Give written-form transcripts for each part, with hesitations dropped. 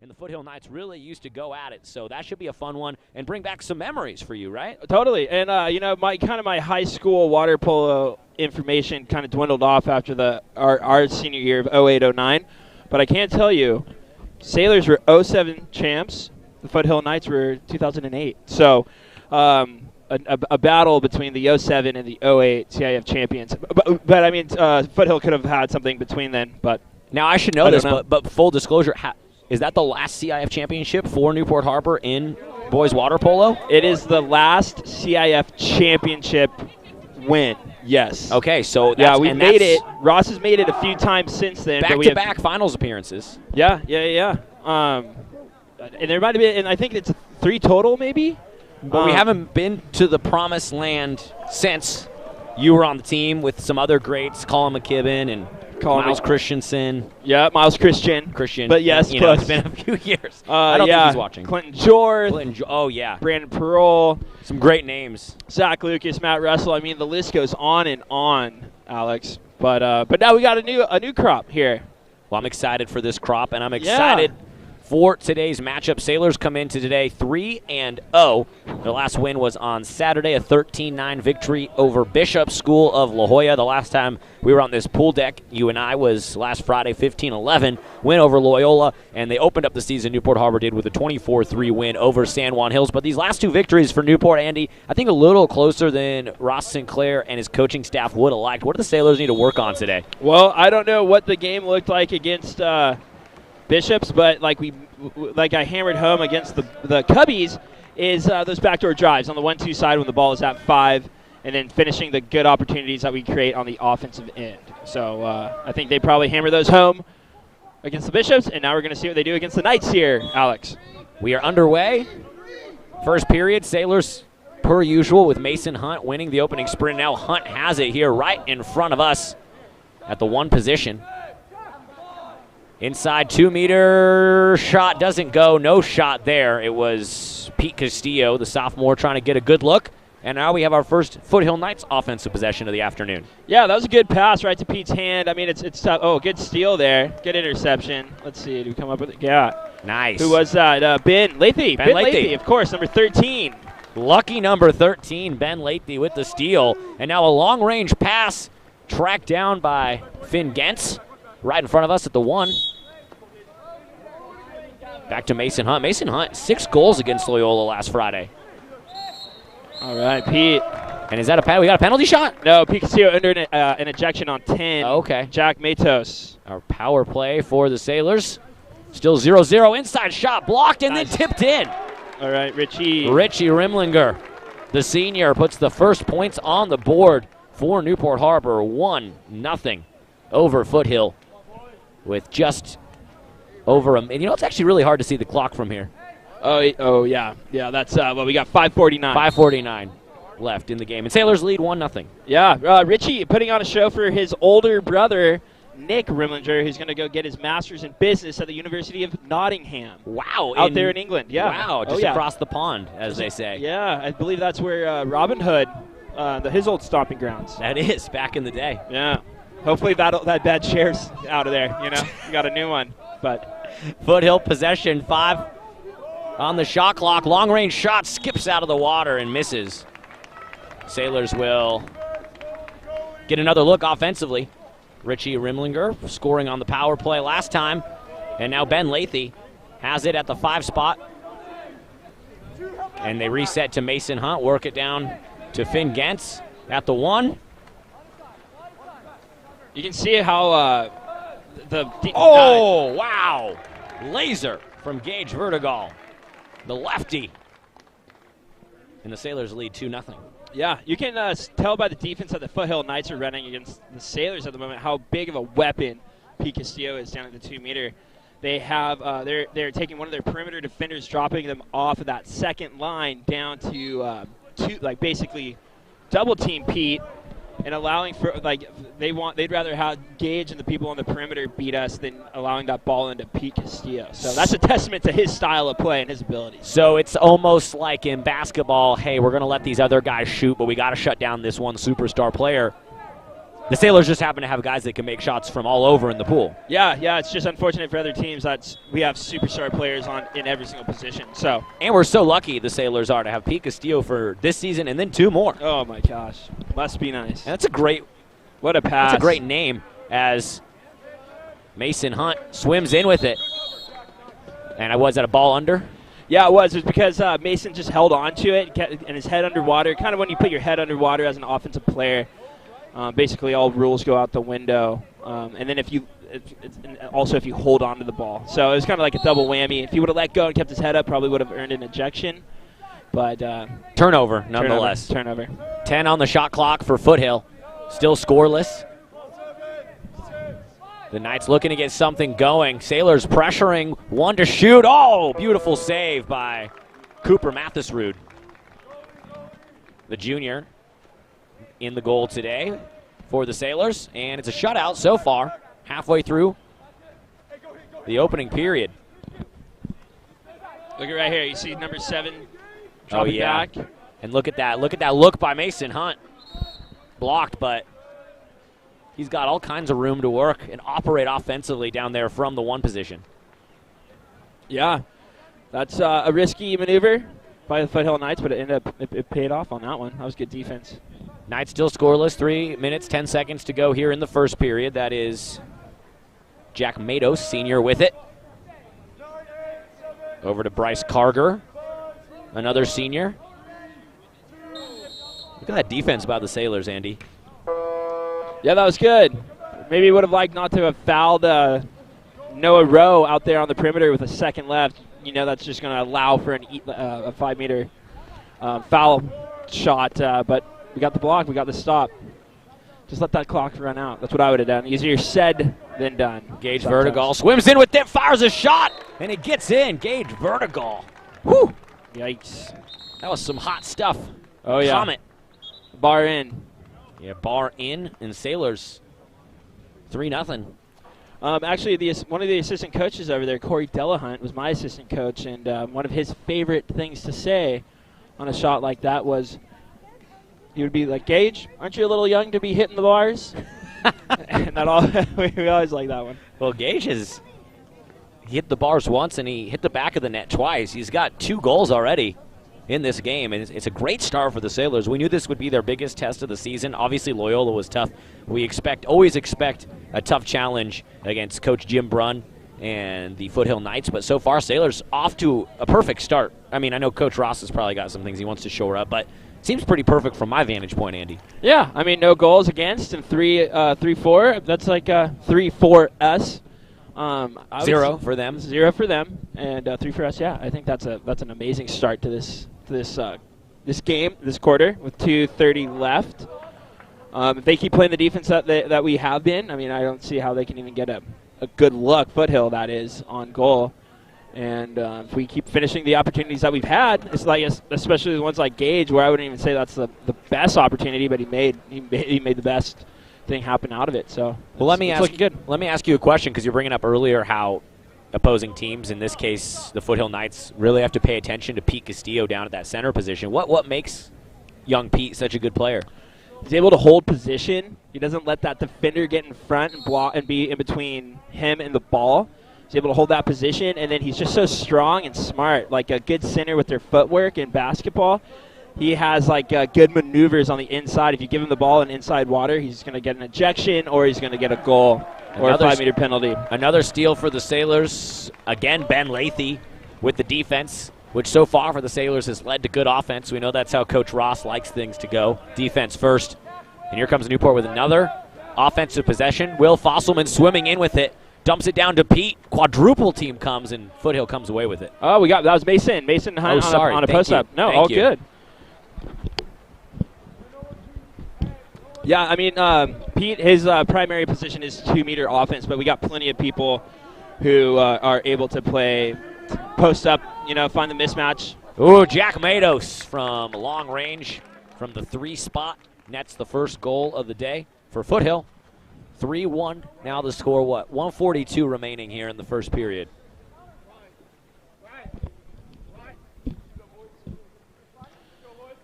and the Foothill Knights really used to go at it. So that should be a fun one and bring back some memories for you, right? Totally. And, my high school water polo information kind of dwindled off after our senior year of 08-09. But I can tell you, Sailors were 07 champs. The Foothill Knights were 2008. So a battle between the 07 and the 08 CIF champions. But I mean, Foothill could have had something between then. But now I should know this, but full disclosure, is that the last CIF championship for Newport Harbor in boys water polo? It is the last CIF championship win. Yes. Okay, so we made it. Ross has made it a few times since then. Back-to-back finals appearances. Yeah. And there might have been, and I think it's 3 total, maybe. But we haven't been to the promised land since you were on the team with some other greats, Colin McKibben and Miles Christensen. Yeah, Miles Christian. But yes, it's been a few years. I don't think he's watching. Clinton Jorth. Oh, yeah. Brandon Parole. Some great names. Zach Lucas, Matt Russell. I mean, the list goes on and on, Alex. But now we got a new crop here. Well, I'm excited for this crop, and I'm excited for today's matchup. Sailors come into today 3-0. Their last win was on Saturday, a 13-9 victory over Bishop School of La Jolla. The last time we were on this pool deck, you and I, was last Friday, 15-11, win over Loyola, and they opened up the season, Newport Harbor did, with a 24-3 win over San Juan Hills. But these last 2 victories for Newport, Andy, I think a little closer than Ross Sinclair and his coaching staff would have liked. What do the Sailors need to work on today? Well, I don't know what the game looked like against Bishops, but like I hammered home against the Cubbies, is those backdoor drives on the 1-2 side when the ball is at 5, and then finishing the good opportunities that we create on the offensive end. So I think they probably hammer those home against the Bishops, and now we're going to see what they do against the Knights here, Alex. We are underway. First period, Sailors, per usual, with Mason Hunt winning the opening sprint. Now Hunt has it here right in front of us at the 1 position. Inside 2-meter shot doesn't go. No shot there. It was Pete Castillo, the sophomore, trying to get a good look. And now we have our first Foothill Knights offensive possession of the afternoon. Yeah, that was a good pass right to Pete's hand. I mean, it's tough. Oh, good steal there. Good interception. Let's see. Do we come up with it? Yeah. Nice. Who was that? Ben Lathy. Ben Lathy, of course, number 13. Lucky number 13, Ben Lathy with the steal. And now a long-range pass tracked down by Finn Gentz. Right in front of us at the 1. Back to Mason Hunt. Mason Hunt, 6 goals against Loyola last Friday. All right, Pete. And is that we got a penalty shot? No, Pete Castillo under an ejection on 10. Okay. Jack Matos. Our power play for the Sailors. Still 0-0. Inside shot blocked and then tipped in. All right, Richie Rimlinger, the senior, puts the first points on the board for Newport Harbor. 1-0 over Foothill with just over a minute. You know, it's actually really hard to see the clock from here. Oh yeah. Yeah, that's, we got 5:49. 5:49 left in the game. And Sailors lead 1-0. Yeah, Richie putting on a show for his older brother, Nick Rimlinger, who's going to go get his master's in business at the University of Nottingham. Wow. Out there in England, yeah. Wow, just across the pond, as they say. Yeah, I believe that's where Robin Hood, his old stomping grounds. That is, back in the day. Yeah. Hopefully that bad chair's out of there, you know. We got a new one. But Foothill possession, 5 on the shot clock. Long-range shot skips out of the water and misses. Sailors will get another look offensively. Richie Rimlinger scoring on the power play last time. And now Ben Lathy has it at the 5 spot. And they reset to Mason Hunt, work it down to Finn Gentz at the 1. You can see how wow! Laser from Gage Vertigal, the lefty. And the Sailors lead 2-0. Yeah, you can tell by the defense that the Foothill Knights are running against the Sailors at the moment how big of a weapon Pete Castillo is down at the 2-meter. They have they're taking one of their perimeter defenders, dropping them off of that second line down to basically double team Pete, and allowing for they'd rather have Gage and the people on the perimeter beat us than allowing that ball into Pete Castillo. So that's a testament to his style of play and his abilities. So it's almost like in basketball, hey, we're going to let these other guys shoot, but we got to shut down this one superstar player. The Sailors just happen to have guys that can make shots from all over in the pool. Yeah, it's just unfortunate for other teams that we have superstar players in every single position. So, and we're so lucky, the Sailors are, to have Pete Castillo for this season and then 2 more. Oh my gosh, must be nice. And that's a great, what a pass. That's a great name as Mason Hunt swims in with it. And was that a ball under? Yeah, it was. It was because Mason just held on to it and his head underwater. Kind of when you put your head underwater as an offensive player, basically all rules go out the window. And then if you hold on to the ball. So it was kind of like a double whammy. If he would have let go and kept his head up, probably would have earned an ejection. But turnover, nonetheless. Turnover. 10 on the shot clock for Foothill. Still scoreless. The Knights looking to get something going. Sailors pressuring, 1 to shoot. Oh, beautiful save by Cooper Mathisrud. The junior in the goal today for the Sailors. And it's a shutout so far, halfway through the opening period. Look at right here. You see number 7 dropping back. And look at that. Look at that look by Mason Hunt. Blocked, but he's got all kinds of room to work and operate offensively down there from the 1 position. Yeah, that's a risky maneuver by the Foothill Knights, but it paid off on that one. That was good defense. Knights still scoreless. 3 minutes, 10 seconds to go here in the first period. That is Jack Matos, senior, with it. Over to Bryce Carger, another senior. Look at that defense by the Sailors, Andy. Yeah, that was good. Maybe would have liked not to have fouled Noah Rowe out there on the perimeter with a second left. You know, that's just going to allow for a 5-meter foul shot. But we got the block. We got the stop. Just let that clock run out. That's what I would have done. Easier said than done. Gage Vertigal swims in with it, fires a shot, and it gets in. Gage Vertigal. Whew. Yikes. That was some hot stuff. Oh, yeah. Comet. Bar in. Yeah, bar in, and Sailors 3-0. Actually, one of the assistant coaches over there, Corey Delahunt, was my assistant coach, and one of his favorite things to say on a shot like that was, he would be like, Gage, aren't you a little young to be hitting the bars? And that all we always like that one. Well, Gage has hit the bars once, and he hit the back of the net twice. He's got 2 goals already in this game, and it's a great start for the Sailors. We knew this would be their biggest test of the season. Obviously, Loyola was tough. We always expect a tough challenge against Coach Jim Brunn and the Foothill Knights, but so far, Sailors off to a perfect start. I mean, I know Coach Ross has probably got some things he wants to shore up, but it seems pretty perfect from my vantage point, Andy. Yeah, I mean, no goals against and 3-4. That's like 3-4 us. 0 for them. 0 for them, and 3 for us. Yeah, I think that's an amazing start to this game, this quarter, with 2:30 left. If they keep playing the defense that we have been, I mean, I don't see how they can even get a good look, Foothill that is, on goal. And if we keep finishing the opportunities that we've had, it's like, especially the ones like Gage, where I wouldn't even say that's the best opportunity, but he made the best thing happen out of it. So well, let me ask you a question, because you're bringing up earlier how opposing teams, in this case the Foothill Knights, really have to pay attention to Pete Castillo down at that center position. What makes young Pete such a good player? He's able to hold position. He doesn't let that defender get in front and block and be in between him and the ball. He's able to hold that position, and then he's just so strong and smart, like a good center with their footwork in basketball. He has like good maneuvers on the inside. If you give him the ball in inside water, he's going to get an ejection or he's going to get a goal or a 5-meter penalty. Another steal for the Sailors. Again, Ben Lathy with the defense, which so far for the Sailors has led to good offense. We know that's how Coach Ross likes things to go. Defense first. And here comes Newport with another offensive possession. Will Fosselman swimming in with it. Dumps it down to Pete. Quadruple team comes, and Foothill comes away with it. Oh, that was Mason. Mason Hunt on a post-up. No, all good. Yeah, I mean, Pete, his primary position is 2-meter offense, but we got plenty of people who are able to play post up, find the mismatch. Ooh, Jack Matos from long range from the 3 spot nets the first goal of the day for Foothill. 3-1. Now the score, 1:42 remaining here in the first period.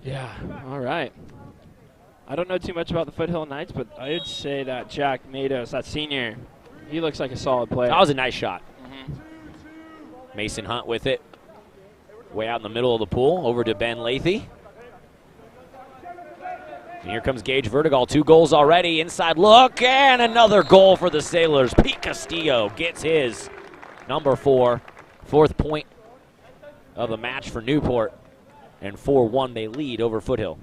Yeah, all right. I don't know too much about the Foothill Knights, but I would say that Jack Mados, that senior, he looks like a solid player. That was a nice shot. Mm-hmm. Mason Hunt with it. Way out in the middle of the pool, over to Ben Lathy. And here comes Gage Vertigal, 2 goals already. Inside look, and another goal for the Sailors. Pete Castillo gets his number 4, 4th point of the match for Newport. And 4-1 they lead over Foothill.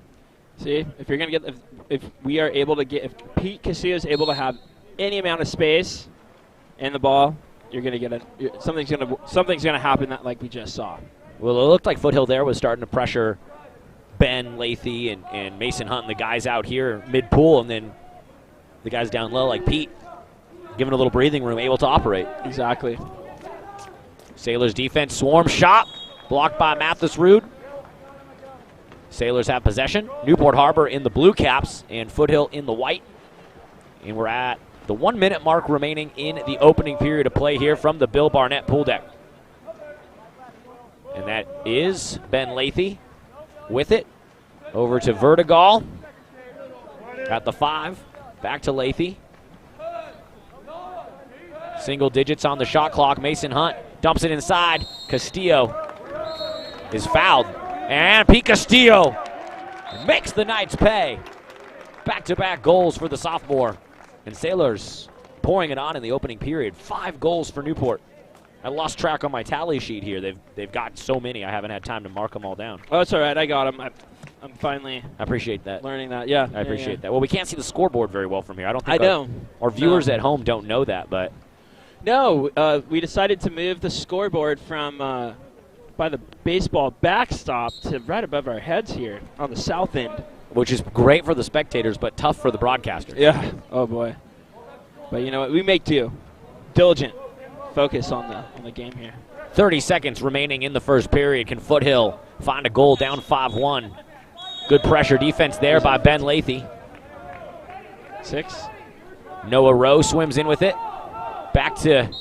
See, if you're gonna get, if we are able to get, if Pete Castillo is able to have any amount of space in the ball, you're gonna get something's gonna happen that like we just saw. Well, it looked like Foothill there was starting to pressure Ben Lathy and Mason Hunt and the guys out here mid-pool, and then the guys down low like Pete, given a little breathing room, able to operate. Exactly. Sailors defense, swarm shot, blocked by Mathis Rude. Sailors have possession. Newport Harbor in the blue caps and Foothill in the white. And we're at the 1 minute mark remaining in the opening period of play here from the Bill Barnett pool deck. And that is Ben Lathy with it. Over to Vertigal at the 5. Back to Lathy. Single digits on the shot clock. Mason Hunt dumps it inside. Castillo is fouled. And Pete Castillo makes the Knights pay. Back-to-back goals for the sophomore. And Sailors pouring it on in the opening period. 5 goals for Newport. I lost track on my tally sheet here. They've got so many, I haven't had time to mark them all down. Oh, it's all right. I got them. I'm finally I appreciate that. learning that. Yeah. I appreciate that. Well, we can't see the scoreboard very well from here. I don't think our know. viewers at home don't know that, but No, we decided to move the scoreboard from by the baseball backstop to right above our heads here on the south end. which is great for the spectators, but tough for the broadcasters. Yeah. Oh boy. But you know what? We make do. Diligent focus on the game here. 30 seconds remaining in the first period. Can Foothill find a goal down 5-1? Good pressure defense there by Ben Lathy. 6. Noah Rowe swims in with it. Back to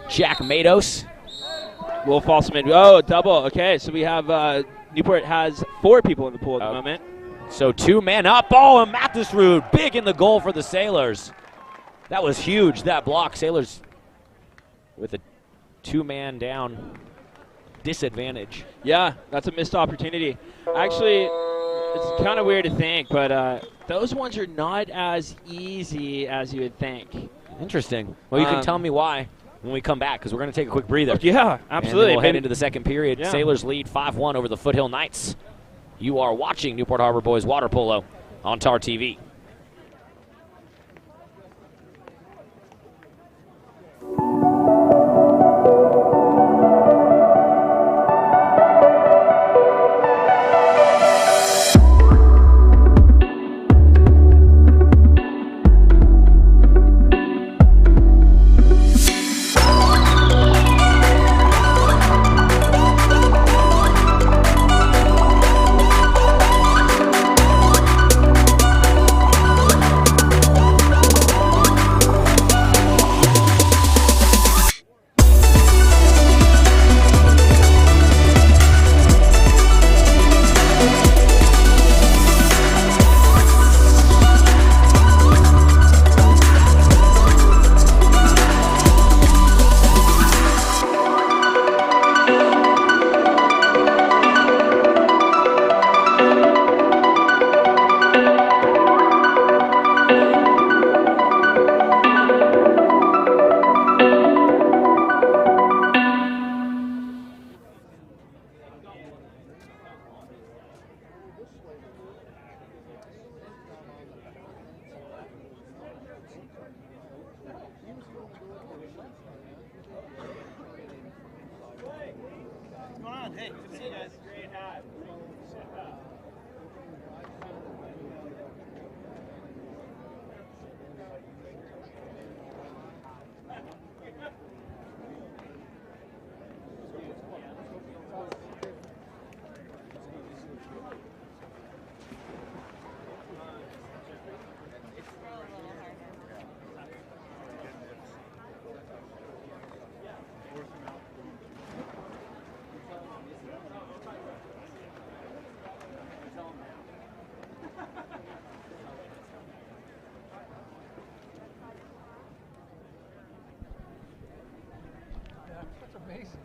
Jack Mados. Will Falsman. Oh, double. Okay, so we have Newport has 4 people in the pool at the moment. So 2 men up. Oh, and Mathis Rude big in the goal for the Sailors. That was huge, that block. Sailors with a 2-man down disadvantage. Yeah, that's a missed opportunity. Actually, it's kind of weird to think, but those ones are not as easy as you would think. Interesting. Well, you can tell me why when we come back, because we're going to take a quick breather. Yeah, absolutely. And then we'll head into the second period. Yeah. Sailors lead 5-1 over the Foothill Knights. You are watching Newport Harbor Boys Water Polo on TarTV.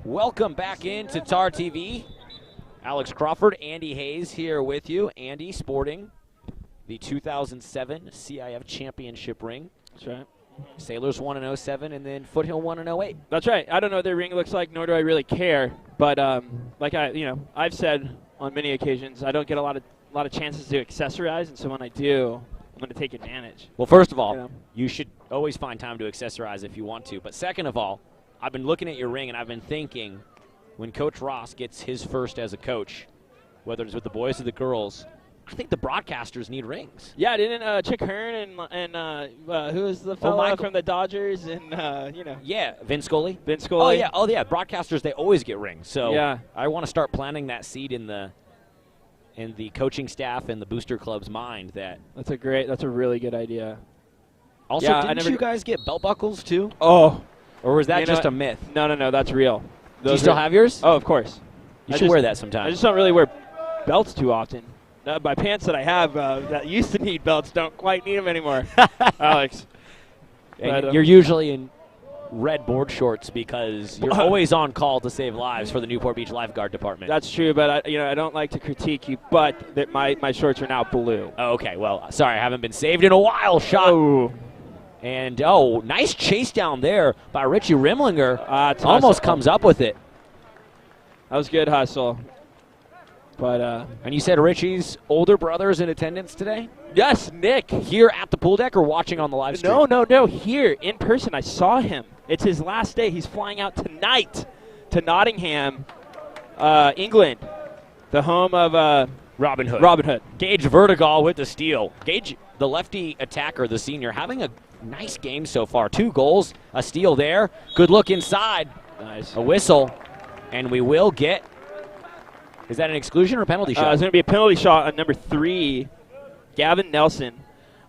Welcome back into TarTV. Alex Crawford, Andy Hayes here with you. Andy sporting the 2007 CIF Championship ring. That's right. Sailors won in 07 and then Foothill won in 08. That's right. I don't know what their ring looks like, nor do I really care. But like I've said on many occasions, I don't get a lot of chances to accessorize, and so when I do, I'm going to take advantage. Well, first of all, you should always find time to accessorize if you want to. But second of all, I've been looking at your ring and I've been thinking, when Coach Ross gets his first as a coach, whether it's with the boys or the girls, I think the broadcasters need rings. Yeah, didn't Chick Hearn and who was the fellow from the Dodgers and Yeah, Vin Scully. Vin Scully. Oh yeah. Broadcasters, they always get rings. So yeah. I want to start planting that seed in the coaching staff and the booster club's mind. That's a really good idea. Also, yeah, didn't you guys get belt buckles too? Oh, or was that just a myth? No, that's real. Do you still have yours? Oh, of course. You should wear that sometime. I just don't really wear belts too often. My pants that I have that used to need belts don't quite need them anymore, Alex. And you're usually in red board shorts because you're always on call to save lives for the Newport Beach Lifeguard Department. That's true, but I don't like to critique you, but that my shorts are now blue. Oh, okay, well, sorry, I haven't been saved in a while. Shot. Oh. And, nice chase down there by Richie Rimlinger. Almost comes up with it. That was good hustle. But and you said Richie's older brother's in attendance today? Yes, Nick. Here at the pool deck or watching on the live stream? No. Here, in person. I saw him. It's his last day. He's flying out tonight to Nottingham, England, the home of Robin Hood. Gage Vertigal with the steal. Gage, the lefty attacker, the senior, having a nice game so far. 2 goals, a steal there. Good look inside. Nice. A whistle. And we will get... Is that an exclusion or a penalty shot? It's going to be a penalty shot on number 3, Gavin Nelson.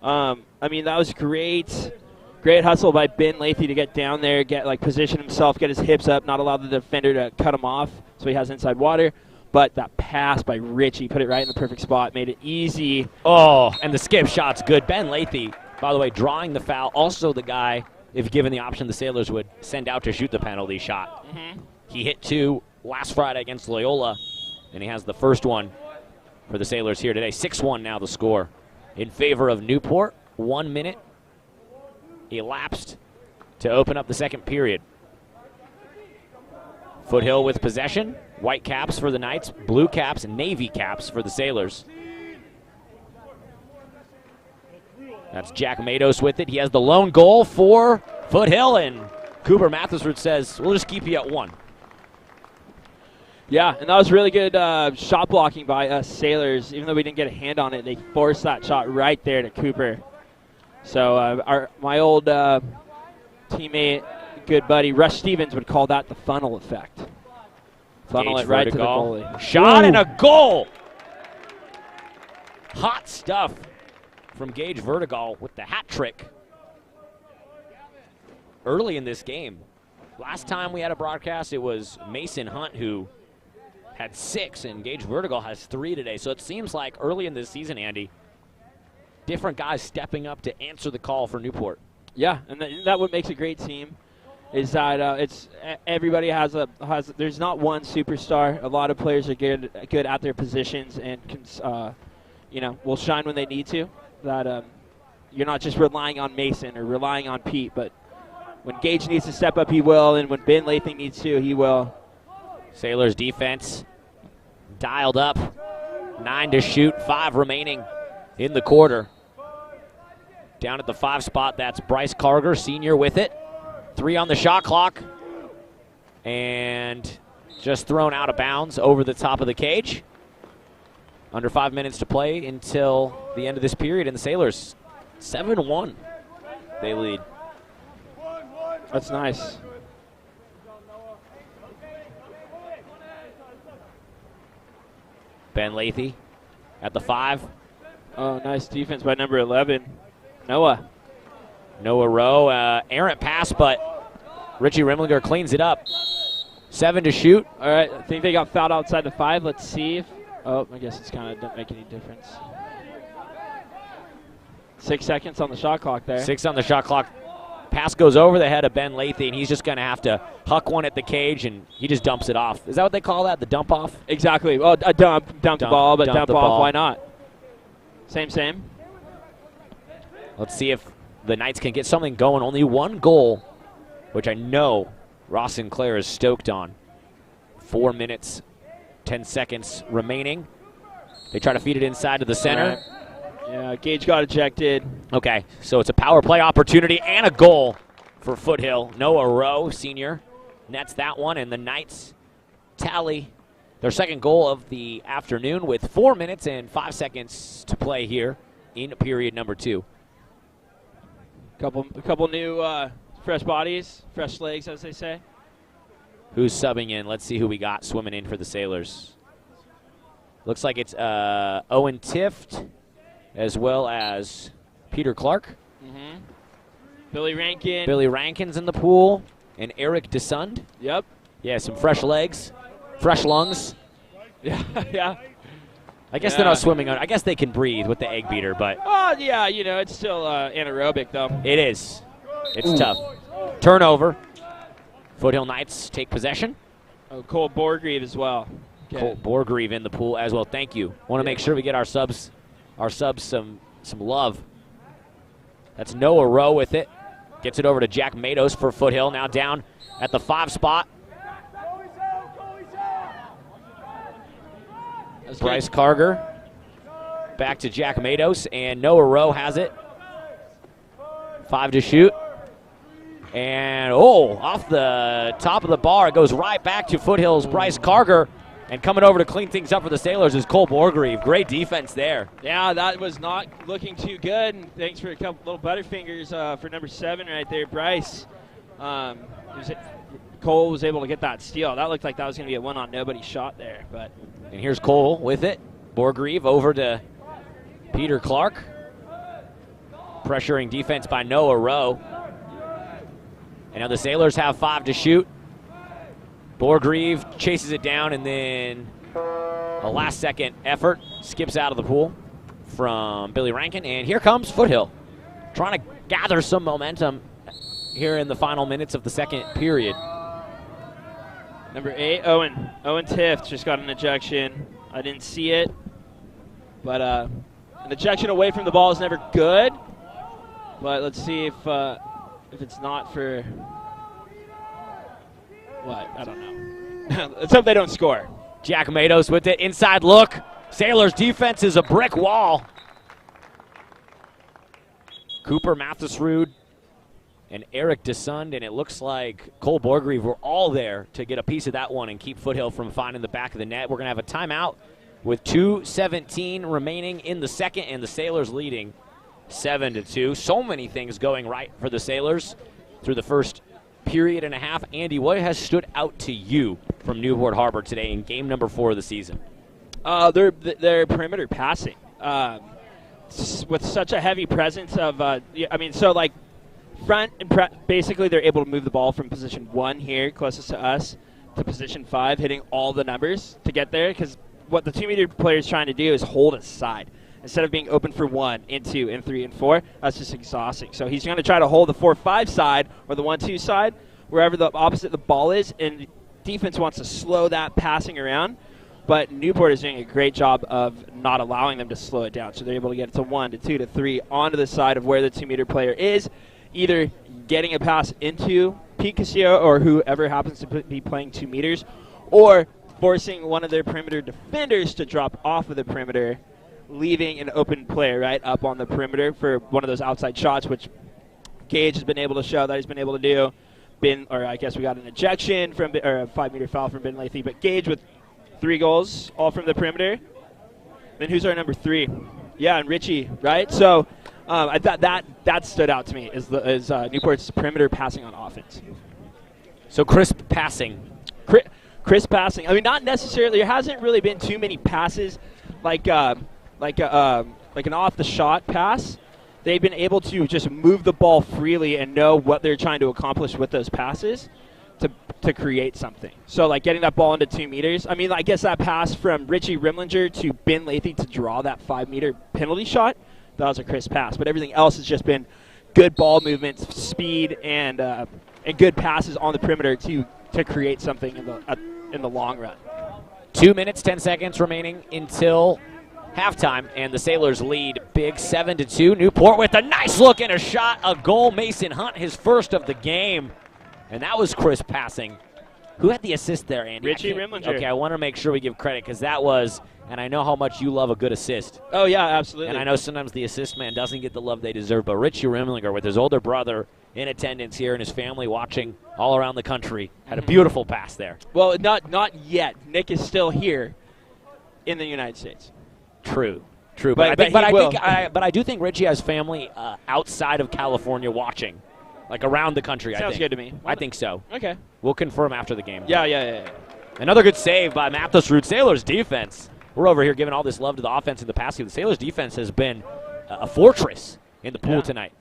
That was great. Great hustle by Ben Lathy to get down there, position himself, get his hips up, not allow the defender to cut him off so he has inside water. But that pass by Richie, put it right in the perfect spot, made it easy. Oh, and the skip shot's good. Ben Lathy, by the way, drawing the foul. Also the guy, if given the option, the Sailors would send out to shoot the penalty shot. Mm-hmm. He hit 2 last Friday against Loyola. And he has the first one for the Sailors here today. 6-1 now the score in favor of Newport. 1 minute elapsed to open up the second period. Foothill with possession. White caps for the Knights, blue caps, navy caps for the Sailors. That's Jack Matos with it. He has the lone goal for Foothill, and Cooper Mathersford says, we'll just keep you at 1. Yeah, and that was really good shot blocking by us Sailors. Even though we didn't get a hand on it, they forced that shot right there to Cooper. So my old teammate, good buddy, Rush Stevens would call that the funnel effect. Funnel it right to the goalie. Shot and a goal! Hot stuff from Gage Vertigal with the hat trick early in this game. Last time we had a broadcast, it was Mason Hunt who had 6, and Gage Vertigal has 3 today. So it seems like early in this season, Andy, different guys stepping up to answer the call for Newport. Yeah, and that what makes a great team is that everybody has there's not one superstar. A lot of players are good at their positions and can will shine when they need to. That you're not just relying on Mason or relying on Pete, but when Gage needs to step up, he will, and when Ben Lathing needs to, he will. Sailors defense dialed up. 9 to shoot, 5 remaining in the quarter. Down at the 5 spot, that's Bryce Carger, senior, with it. 3 on the shot clock. And just thrown out of bounds over the top of the cage. Under 5 minutes to play until the end of this period, and the Sailors 7-1. They lead. That's nice. Ben Lathy at the 5. Oh, nice defense by number 11, Noah Rowe. Errant pass, but Richie Rimlinger cleans it up. 7 to shoot. All right, I think they got fouled outside the 5. Let's see if. Oh, I guess it's kind of don't make any difference. 6 seconds on the shot clock there. 6 on the shot clock. Pass goes over the head of Ben Lathy, and he's just going to have to huck one at the cage, and he just dumps it off. Is that what they call that, the dump off? Exactly. Well, a dump the ball, but dump off, why not? Same. Let's see if the Knights can get something going. Only one goal, which I know Ross Sinclair is stoked on. 4 minutes, 10 seconds remaining. They try to feed it inside to the center. Right. Yeah, Gage got ejected. Okay, so it's a power play opportunity and a goal for Foothill. Noah Rowe, senior, nets that one, and the Knights tally their second goal of the afternoon with 4 minutes and 5 seconds to play here in period number 2. A couple new fresh bodies, fresh legs, as they say. Who's subbing in? Let's see who we got swimming in for the Sailors. Looks like it's Owen Tift, as well as Peter Clark. Mm-hmm. Billy Rankin. Billy Rankin's in the pool, and Eric DeSund. Yep. Yeah, some fresh legs, fresh lungs. Yeah. I guess they're not swimming on. I guess they can breathe with the egg beater, but. Oh, yeah, it's still anaerobic, though. It is. It's tough. Turnover. Foothill Knights take possession. Oh, Cole Borgreave as well. Cole Borgreave in the pool as well. Thank you. Want to make sure we get our subs some love. That's Noah Rowe with it. Gets it over to Jack Matos for Foothill. Now down at the 5 spot. Bryce Carger. Back to Jack Matos, and Noah Rowe has it. 5 to shoot. And, off the top of the bar. It goes right back to Foothill's Bryce Carger. And coming over to clean things up for the Sailors is Cole Borgreave. Great defense there. Yeah, that was not looking too good. And thanks for a couple little butterfingers for number 7 right there, Bryce. Cole was able to get that steal. That looked like that was going to be a one-on-nobody shot there. And here's Cole with it. Borgreave over to Peter Clark. Pressuring defense by Noah Rowe. And now the Sailors have 5 to shoot. Borgreave chases it down, and then a last-second effort skips out of the pool from Billy Rankin. And here comes Foothill, trying to gather some momentum here in the final minutes of the second period. Number 8, Owen Tift just got an ejection. I didn't see it, but an ejection away from the ball is never good. But let's see if it's not for what? I don't know. Let's hope they don't score. Jack Matos with it. Inside look. Sailors' defense is a brick wall. Cooper Mathisrud and Eric DeSund, and it looks like Cole Borgreave were all there to get a piece of that one and keep Foothill from finding the back of the net. We're going to have a timeout with 2:17 remaining in the second, and the Sailors leading 7-2. So many things going right for the Sailors through the first period and a half. Andy, what has stood out to you from Newport Harbor today in game number 4 of the season? Their perimeter passing. With such a heavy presence of, front and basically they're able to move the ball from position 1 here, closest to us, to position 5, hitting all the numbers to get there, because what the 2-meter player is trying to do is hold a side. Instead of being open for 1, and 2, and 3, and 4, that's just exhausting. So he's going to try to hold the 4-5 side or the 1-2 side, wherever the opposite the ball is, and defense wants to slow that passing around. But Newport is doing a great job of not allowing them to slow it down. So they're able to get it to 1, to 2, to 3 onto the side of where the 2-meter player is, either getting a pass into Pete Castillo or whoever happens to be playing 2 meters, or forcing one of their perimeter defenders to drop off of the perimeter, leaving an open player right up on the perimeter for one of those outside shots, which Gage has been able to show that he's been able to do. I guess we got an ejection from, or a 5-meter foul from Ben Lathy, but Gage with 3 goals, all from the perimeter. Then who's our number 3? Yeah, and Richie, right? So I thought that stood out to me is Newport's perimeter passing on offense. So crisp passing. Crisp passing. I mean, not necessarily. There hasn't really been too many passes like an off-the-shot pass. They've been able to just move the ball freely and know what they're trying to accomplish with those passes to create something. So, like, getting that ball into 2 meters. I mean, I guess that pass from Richie Rimlinger to Ben Lathy to draw that 5-meter penalty shot, that was a crisp pass. But everything else has just been good ball movements, speed, and good passes on the perimeter to create something in the long run. 2 minutes, 10 seconds remaining until halftime, and the Sailors lead big 7-2. Newport with a nice look and a shot, a goal. Mason Hunt, his first of the game, and that was crisp passing. Who had the assist there, Andy? Richie Rimlinger. Okay, I want to make sure we give credit because that was, and I know how much you love a good assist. Oh, yeah, absolutely. And I know sometimes the assist man doesn't get the love they deserve, but Richie Rimlinger with his older brother in attendance here and his family watching all around the country had a beautiful pass there. Well, not yet. Nick is still here in the United States. True. But I do think Richie has family outside of California watching. Like around the country, Sounds good to me. I think so. Okay. We'll confirm after the game. Yeah. Another good save by Mathisrud. Sailors defense. We're over here giving all this love to the offense and the passing. The Sailors defense has been a fortress in the pool tonight.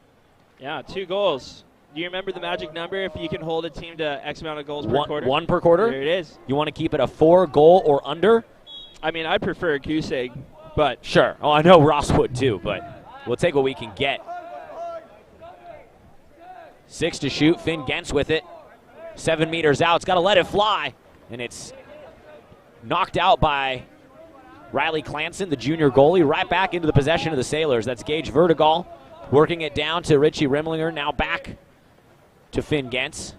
Yeah, 2 goals. Do you remember the magic number if you can hold a team to X amount of goals per quarter? 1 per quarter? There it is. You want to keep it a 4-goal or under? I mean, I prefer a goose egg, but. Sure. Oh, I know Ross would too, but we'll take what we can get. 6 to shoot. Finn Gentz with it. 7 meters out. It's got to let it fly. And it's knocked out by Riley Clanson, the junior goalie, right back into the possession of the Sailors. That's Gage Vertigal working it down to Richie Rimlinger. Now back to Finn Gentz.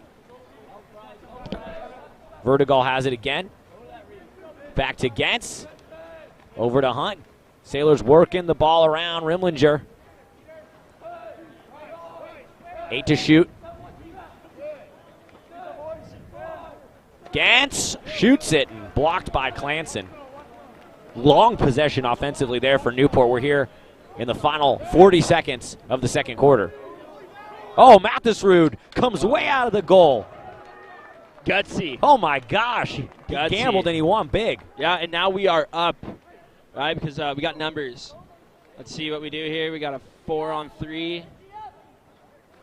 Vertigal has it again. Back to Gentz. Over to Hunt. Sailors working the ball around Rimlinger. 8 to shoot. Gantz shoots it and blocked by Clanson. Long possession offensively there for Newport. We're here in the final 40 seconds of the second quarter. Oh, Mathisrud comes way out of the goal. Gutsy. Oh, my gosh. He gambled and he won big. Yeah, and now we are up, right, because we got numbers. Let's see what we do here. We got a 4-on-3.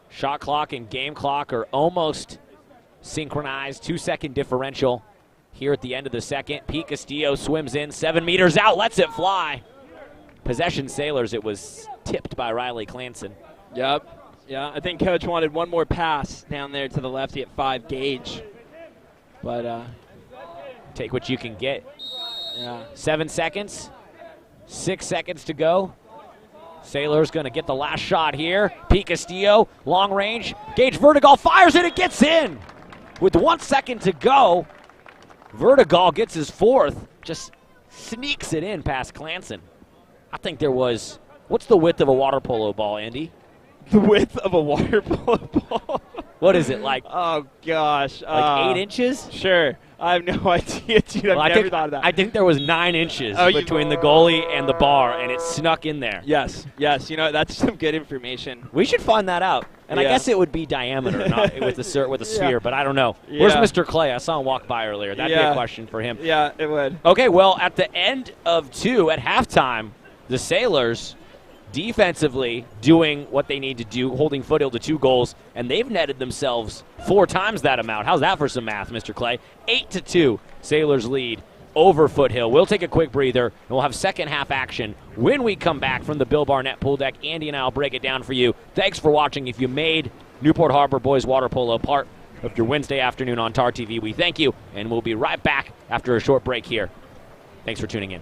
Shot clock and game clock are almost synchronized. 2-second differential here at the end of the second. Pete Castillo swims in, 7 meters out, lets it fly. Possession Sailors, it was tipped by Riley Clanson. Yep. Yeah, I think Coach wanted one more pass down there to the lefty at 5 gauge. But take what you can get. Yeah. 7 seconds. 6 seconds to go. Sailors going to get the last shot here. Pete Castillo, long range. Gage Vertigal fires it. It gets in. With 1 second to go, Vertigal gets his 4th. Just sneaks it in past Clanson. I think there was, what's the width of a water polo ball, Andy? The width of a water polo ball? What is it, like? Oh, gosh. Like 8 inches? Sure. I have no idea, dude. I've never thought of that. I think there was 9 inches between the goalie and the bar, and it snuck in there. Yes. You know, that's some good information. We should find that out. And I guess it would be diameter, not with a sphere, but I don't know. Where's Mr. Clay? I saw him walk by earlier. That'd be a question for him. Yeah, it would. Okay, well, at the end of 2, at halftime, the Sailors defensively doing what they need to do, holding Foothill to 2 goals, and they've netted themselves 4 times that amount. How's that for some math, Mr. Clay? 8-2, Sailors lead over Foothill. We'll take a quick breather, and we'll have second half action when we come back from the Bill Barnett pool deck. Andy and I will break it down for you. Thanks for watching. If you made Newport Harbor Boys Water Polo part of your Wednesday afternoon on TarTV, we thank you, and we'll be right back after a short break here. Thanks for tuning in.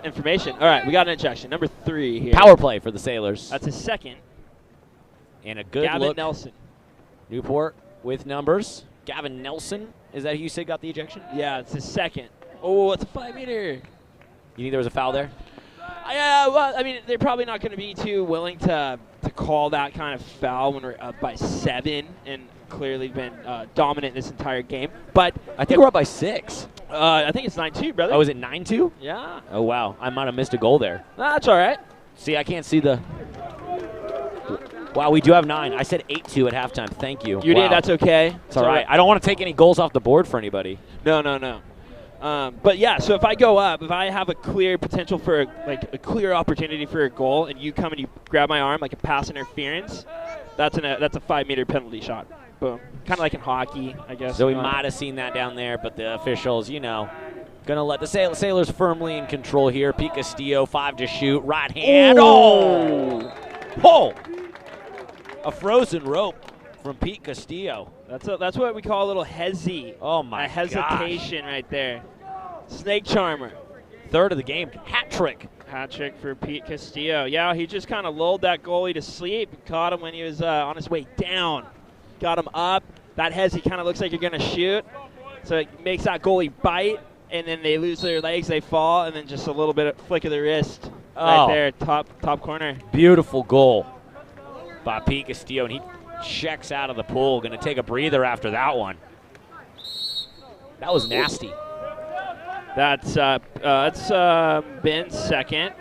information. All right, we got an ejection. Number 3 here. Power play for the Sailors. That's his second. And a good Gavin look. Nelson. Newport with numbers. Gavin Nelson, is that who you said got the ejection? Yeah, it's his second. Oh, it's a 5-meter. You think there was a foul there? Yeah, well, I mean, they're probably not going to be too willing to call that kind of foul when we're up by 7 and clearly been dominant this entire game. But I think we're up by 6. I think it's 9-2, brother. Oh, is it 9-2? Yeah. Oh, wow. I might have missed a goal there. That's all right. See, I can't see the... Wow, we do have 9. I said 8-2 at halftime. Thank you. You did. That's okay. It's all right. I don't want to take any goals off the board for anybody. No. But yeah, so if I go up, if I have a clear potential for a clear opportunity for a goal, and you come and you grab my arm like a pass interference, that's a 5-meter penalty shot. Boom. Kind of like in hockey, I guess. So we might have seen that down there, but the officials, going to let the Sailors firmly in control here. Pete Castillo, 5 to shoot, right hand. Oh! A frozen rope from Pete Castillo. That's what we call a little hezzy. Oh, my A hesitation right there. Snake charmer. 3rd of the game. Hat trick. Hat trick for Pete Castillo. Yeah, he just kind of lulled that goalie to sleep. Caught him when he was on his way down. Got him up. That hezzy kind of looks like you're going to shoot. So it makes that goalie bite, and then they lose their legs, they fall, and then just a little bit of flick of the wrist right there, top corner. Beautiful goal by Pete Castillo, and he checks out of the pool. Going to take a breather after that one. That was nasty. That's Ben's second.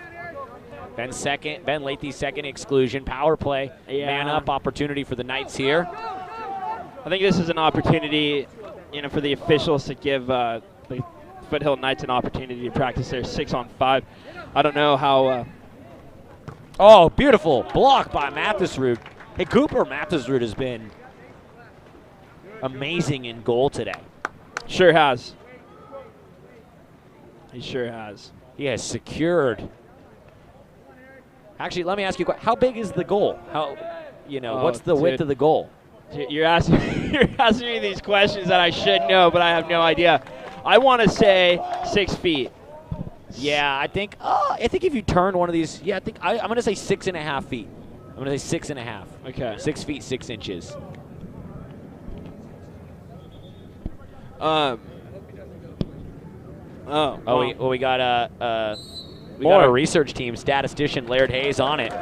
Ben second. Ben Lathy's second exclusion. Power play. Yeah. Man up opportunity for the Knights here. I think this is an opportunity, for the officials to give the Foothill Knights an opportunity to practice their 6-on-5. I don't know how. Oh, beautiful block by Mathisrud. Hey, Cooper Mathisrud has been amazing in goal today. Sure has. He sure has. He has secured. Actually, let me ask you a question. How big is the goal? What's the width of the goal? You're asking me these questions that I should know, but I have no idea. I want to say 6 feet. Yeah, I think if you turn one of these, I'm going to say 6.5 feet. I'm going to say 6.5. Okay. 6 feet, 6 inches. We got a research team, statistician Laird Hayes on it.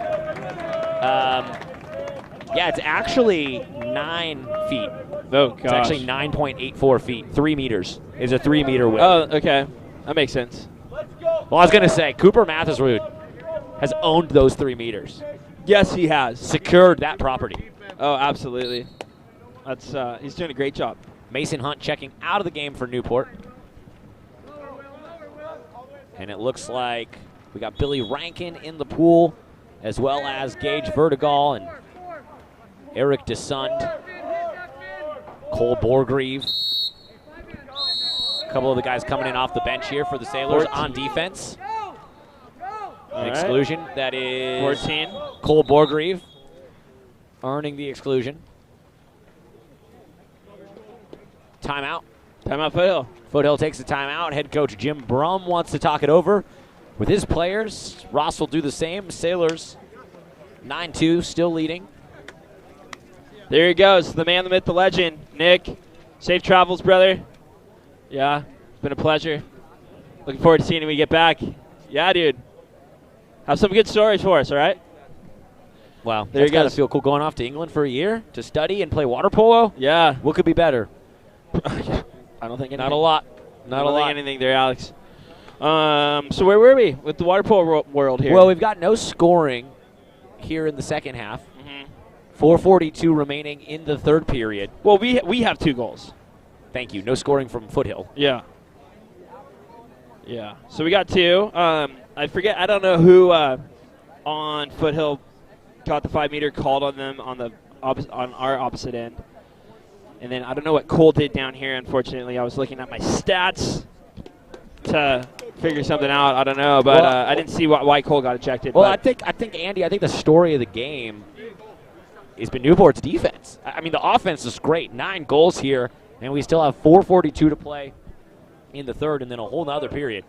It's actually 9 feet. Oh, gosh. It's actually 9.84 feet. 3 meters is a 3-meter width. Oh, okay. That makes sense. Well, I was going to say, Cooper Mathisrud has owned those 3 meters. Yes, he has. Secured that property. Oh, absolutely. That's he's doing a great job. Mason Hunt checking out of the game for Newport. And it looks like we got Billy Rankin in the pool, as well as Gage Vertigal and Eric DeSund, Cole Borgreave. A couple of the guys coming in off the bench here for the Sailors 14. On defense. An All exclusion. That is 14. Cole Borgreave earning the exclusion. Timeout. Timeout Foothill. Foothill takes the timeout. Head coach Jim Brum wants to talk it over with his players. Ross will do the same. Sailors 9-2, still leading. There he goes, the man, the myth, the legend, Nick. Safe travels, brother. Yeah, it's been a pleasure. Looking forward to seeing him when we get back. Yeah, dude. Have some good stories for us, all right? Wow, there that's got to feel cool going off to England for a year to study and play water polo. Yeah. What could be better? I don't think anything. Not a lot. Not a lot. Anything there, Alex. So where were we with the water polo world here? Well, we've got no scoring here in the second half. 4:42 remaining in the third period. Well, we have 2 goals. Thank you. No scoring from Foothill. Yeah. Yeah. So we got 2. I forget. I don't know who on Foothill got the 5-meter, called on them on our opposite end. And then I don't know what Cole did down here. Unfortunately, I was looking at my stats to figure something out. I don't know, but I didn't see why Cole got ejected. Well, I think Andy. I think the story of the game has been Newport's defense. I mean, the offense is great. 9 goals here, and we still have 4:42 to play in the third, and then a whole nother period.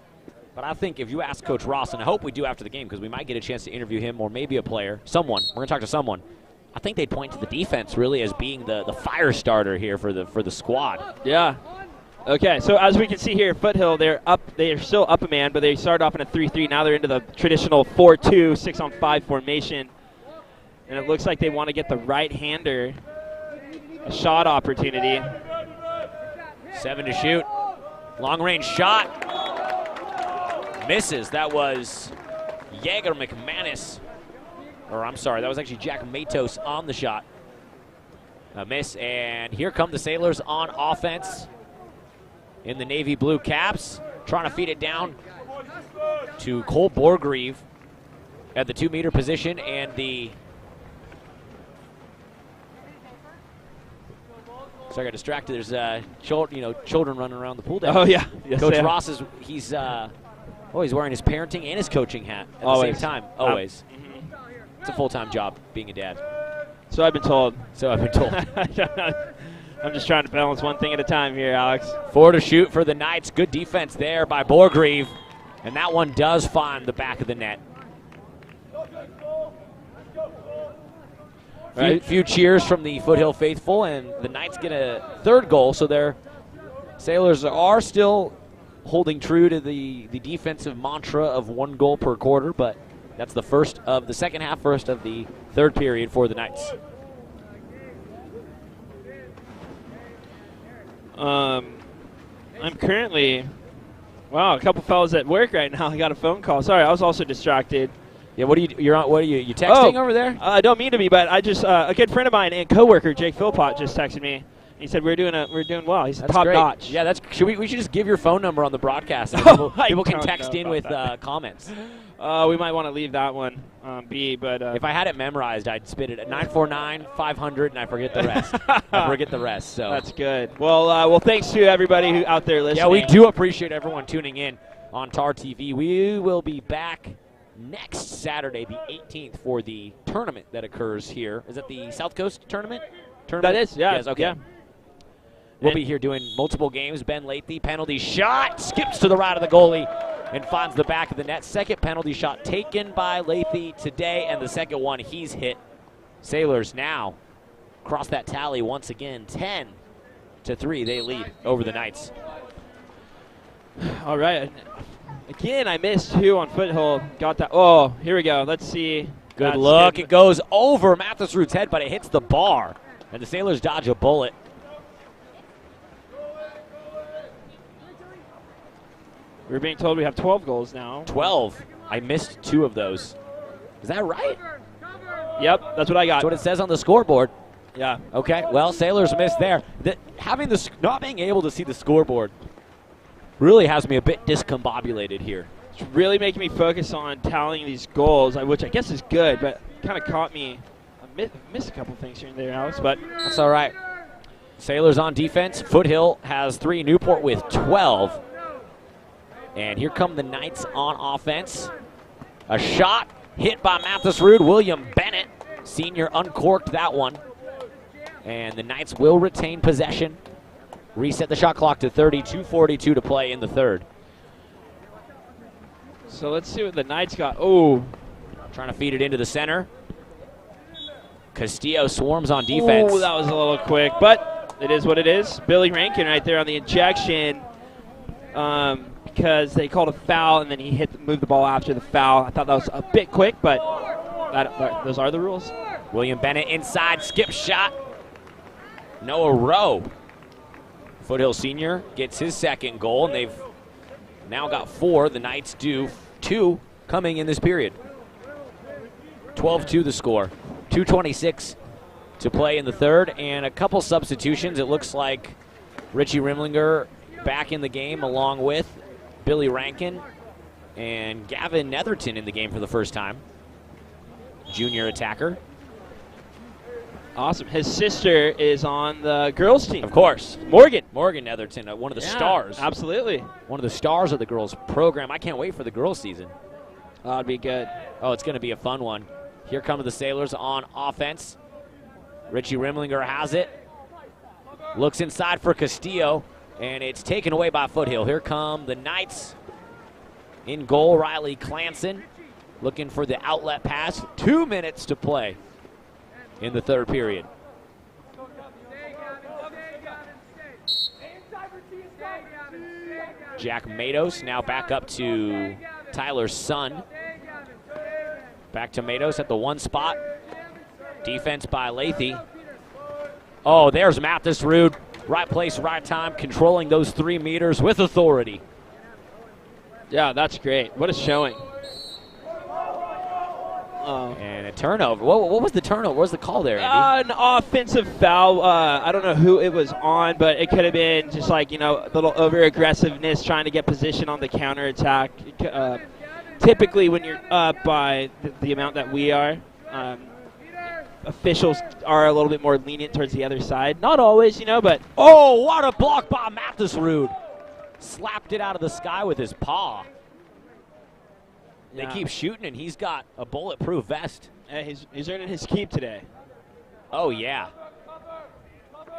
But I think if you ask Coach Ross, and I hope we do after the game because we might get a chance to interview him or maybe a player, someone. We're going to talk to someone. I think they'd point to the defense really as being the fire starter here for the squad. Yeah. Okay, so as we can see here, Foothill, they're still up a man, but they started off in a 3-3. Now they're into the traditional 4-2, 6-on-5 formation. And it looks like they want to get the right-hander a shot opportunity. 7 to shoot. Long-range shot. Misses. That was Jaeger McManus. Or I'm sorry, that was actually Jack Matos on the shot. A miss, and here come the Sailors on offense in the navy blue caps, trying to feed it down to Cole Borgreave at the 2-meter position, and the so I got distracted. There's children running around the pool deck. Oh yeah, yes, Coach Ross is he's wearing his parenting and his coaching hat at the same time. Always. It's a full-time job being a dad. So I've been told. I'm just trying to balance one thing at a time here, Alex. 4 to shoot for the Knights. Good defense there by Borgreave. And that one does find the back of the net. Few cheers from the Foothill faithful, and the Knights get a third goal, so their Sailors are still holding true to the defensive mantra of 1 goal per quarter, but that's the first of the second half, first of the third period for the Knights. I'm currently, a couple fellas at work right now. I got a phone call. Sorry, I was also distracted. Yeah, what are you texting over there? I don't mean to be, but I just a good friend of mine and coworker Jake Philpott just texted me. He said we're doing well. He's top notch. Yeah, we should just give your phone number on the broadcast. And people can text in with comments. We might want to leave that one be, but if I had it memorized, I'd spit it at 949-500, and I forget the rest. So that's good. Well, thanks to everybody who out there listening. Yeah, we do appreciate everyone tuning in on TarTV. We will be back next Saturday, the 18th, for the tournament that occurs here. Is it the South Coast tournament? That is, yeah. Yes, okay. Yeah. We'll be here doing multiple games. Ben Lathy, penalty shot, skips to the right of the goalie and finds the back of the net. Second penalty shot taken by Lathy today, and the second one he's hit. Sailors now cross that tally once again, 10-3. They lead over the Knights. All right. Again, I missed two on Foothill. Got that. Oh, here we go. Let's see. Good look. It goes over Mathisrud's head, but it hits the bar, and the Sailors dodge a bullet. We're being told we have 12 goals now. 12. I missed 2 of those. Is that right? Yep, that's what I got. That's what it says on the scoreboard. Yeah. Okay, well, Sailors missed there. Not being able to see the scoreboard really has me a bit discombobulated here. It's really making me focus on tallying these goals, which I guess is good, but kind of caught me. I missed a couple things here and there, Alex, but that's all right. Sailors on defense. Foothill has 3. Newport with 12. And here come the Knights on offense. A shot hit by Mathisrud. William Bennett, senior, uncorked that one. And the Knights will retain possession. Reset the shot clock to 30, 2:42 to play in the third. So let's see what the Knights got. Oh, trying to feed it into the center. Castillo swarms on defense. Oh, that was a little quick, but it is what it is. Billy Rankin right there on the injection. Because they called a foul, and then he moved the ball after the foul. I thought that was a bit quick, but those are the rules. William Bennett inside, skip shot. Noah Rowe, Foothill senior, gets his second goal, and they've now got 4. The Knights do 2 coming in this period. 12-2 the score. 2:26 to play in the third, and a couple substitutions. It looks like Richie Rimlinger back in the game along with Billy Rankin and Gavin Netherton in the game for the first time. Junior attacker. Awesome. His sister is on the girls team. Of course. Morgan Netherton, one of the stars. Absolutely. One of the stars of the girls program. I can't wait for the girls season. That'd be good. Oh, it's going to be a fun one. Here come the Sailors on offense. Richie Rimlinger has it. Looks inside for Castillo. And it's taken away by Foothill. Here come the Knights. In goal, Riley Clanson looking for the outlet pass. 2 minutes to play in the third period. Jack Matos now back up to Tyler's son. Back to Matos at the one spot. Defense by Lathy. Oh, there's Mathis Rude. Right place, right time, controlling those 3 meters with authority. Yeah, that's great. What a showing. And a turnover. What was the turnover? What was the call there, Andy? An offensive foul. I don't know who it was on, but it could have been just like, a little over-aggressiveness, trying to get position on the counterattack. Typically, when you're up by the amount that we are, officials are a little bit more lenient towards the other side. Not always, but... Oh, what a block by Mathis Rude. Slapped it out of the sky with his paw. They keep shooting, and he's got a bulletproof vest. Hey, he's earning his keep today. Oh, yeah.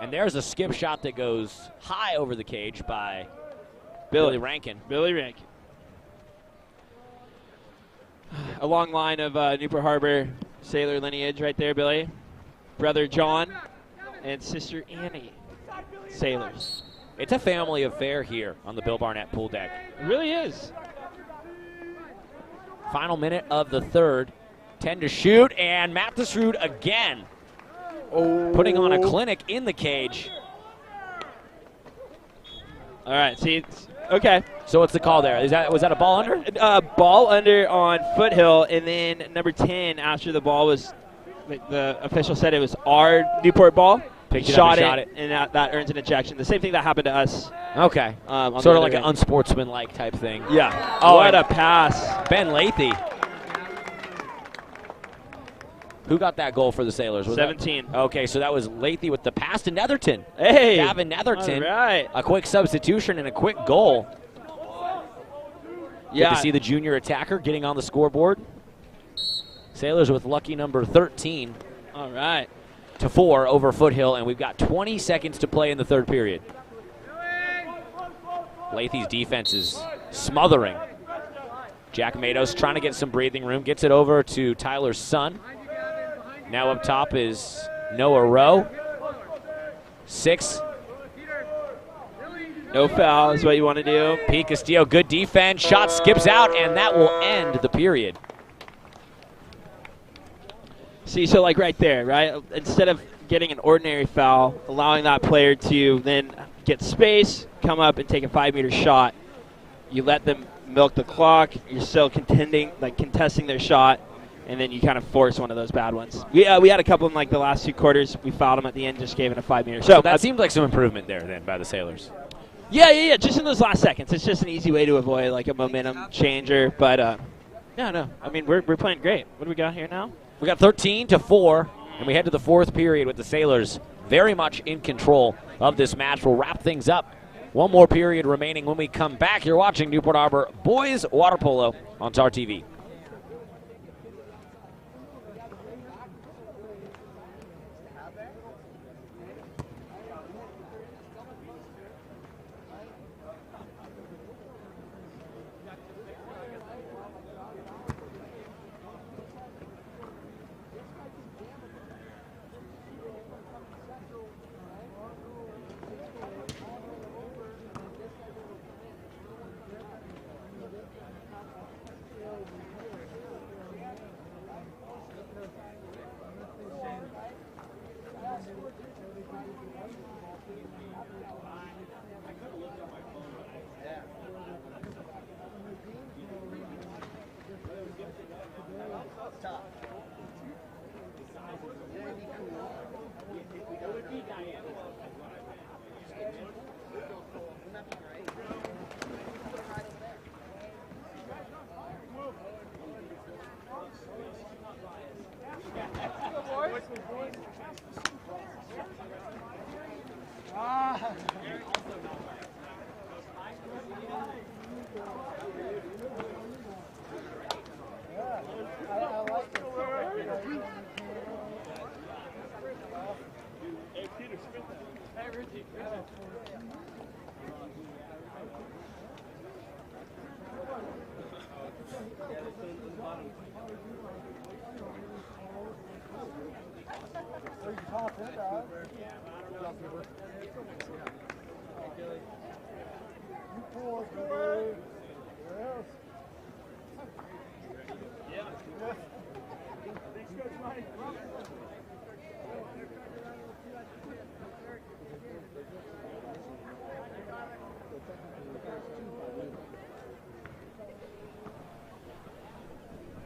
And there's a skip shot that goes high over the cage by Billy Rankin. Billy Rankin. A long line of Newport Harbor Sailor lineage right there, Billy. Brother John and sister Annie, Sailors. It's a family affair here on the Bill Barnett pool deck. It really is. Final minute of the third. 10 to shoot, and Mathis Rude again. Putting on a clinic in the cage. All right, see, okay. So what's the call there? Was that a ball under? Ball under on Foothill, and then number 10, after the ball was, the official said it was our Newport ball. Shot it, and that earns an ejection. The same thing that happened to us. Okay. Sort of like an unsportsmanlike type thing. Yeah. Oh, what a pass. Ben Lathy. Who got that goal for the Sailors? Was 17. Okay, so that was Lathy with the pass to Netherton. Hey. Gavin Netherton. All right. A quick substitution and a quick goal. Yeah. Good to see the junior attacker getting on the scoreboard. Sailors with lucky number 13. All right. To 4 over Foothill, and we've got 20 seconds to play in the third period. Lathy's defense is smothering. Jack Matos trying to get some breathing room, gets it over to Tyler's son. Now up top is Noah Rowe. 6. No foul is what you want to do. Pete Castillo, good defense. Shot skips out, and that will end the period. See, so like right there, right? Instead of getting an ordinary foul, allowing that player to then get space, come up and take a 5-meter shot, you let them milk the clock. You're still contesting their shot, and then you kind of force one of those bad ones. We had a couple in like the last 2 quarters. We fouled them at the end, just gave it a 5-meter. So that seemed like some improvement there then by the Sailors. Yeah. Just in those last seconds, it's just an easy way to avoid like a momentum changer. But no. I mean, we're playing great. What do we got here now? We got 13 to 4, and we head to the fourth period with the Sailors very much in control of this match. We'll wrap things up. One more period remaining. When we come back, you're watching Newport Harbor Boys Water Polo on TarTV.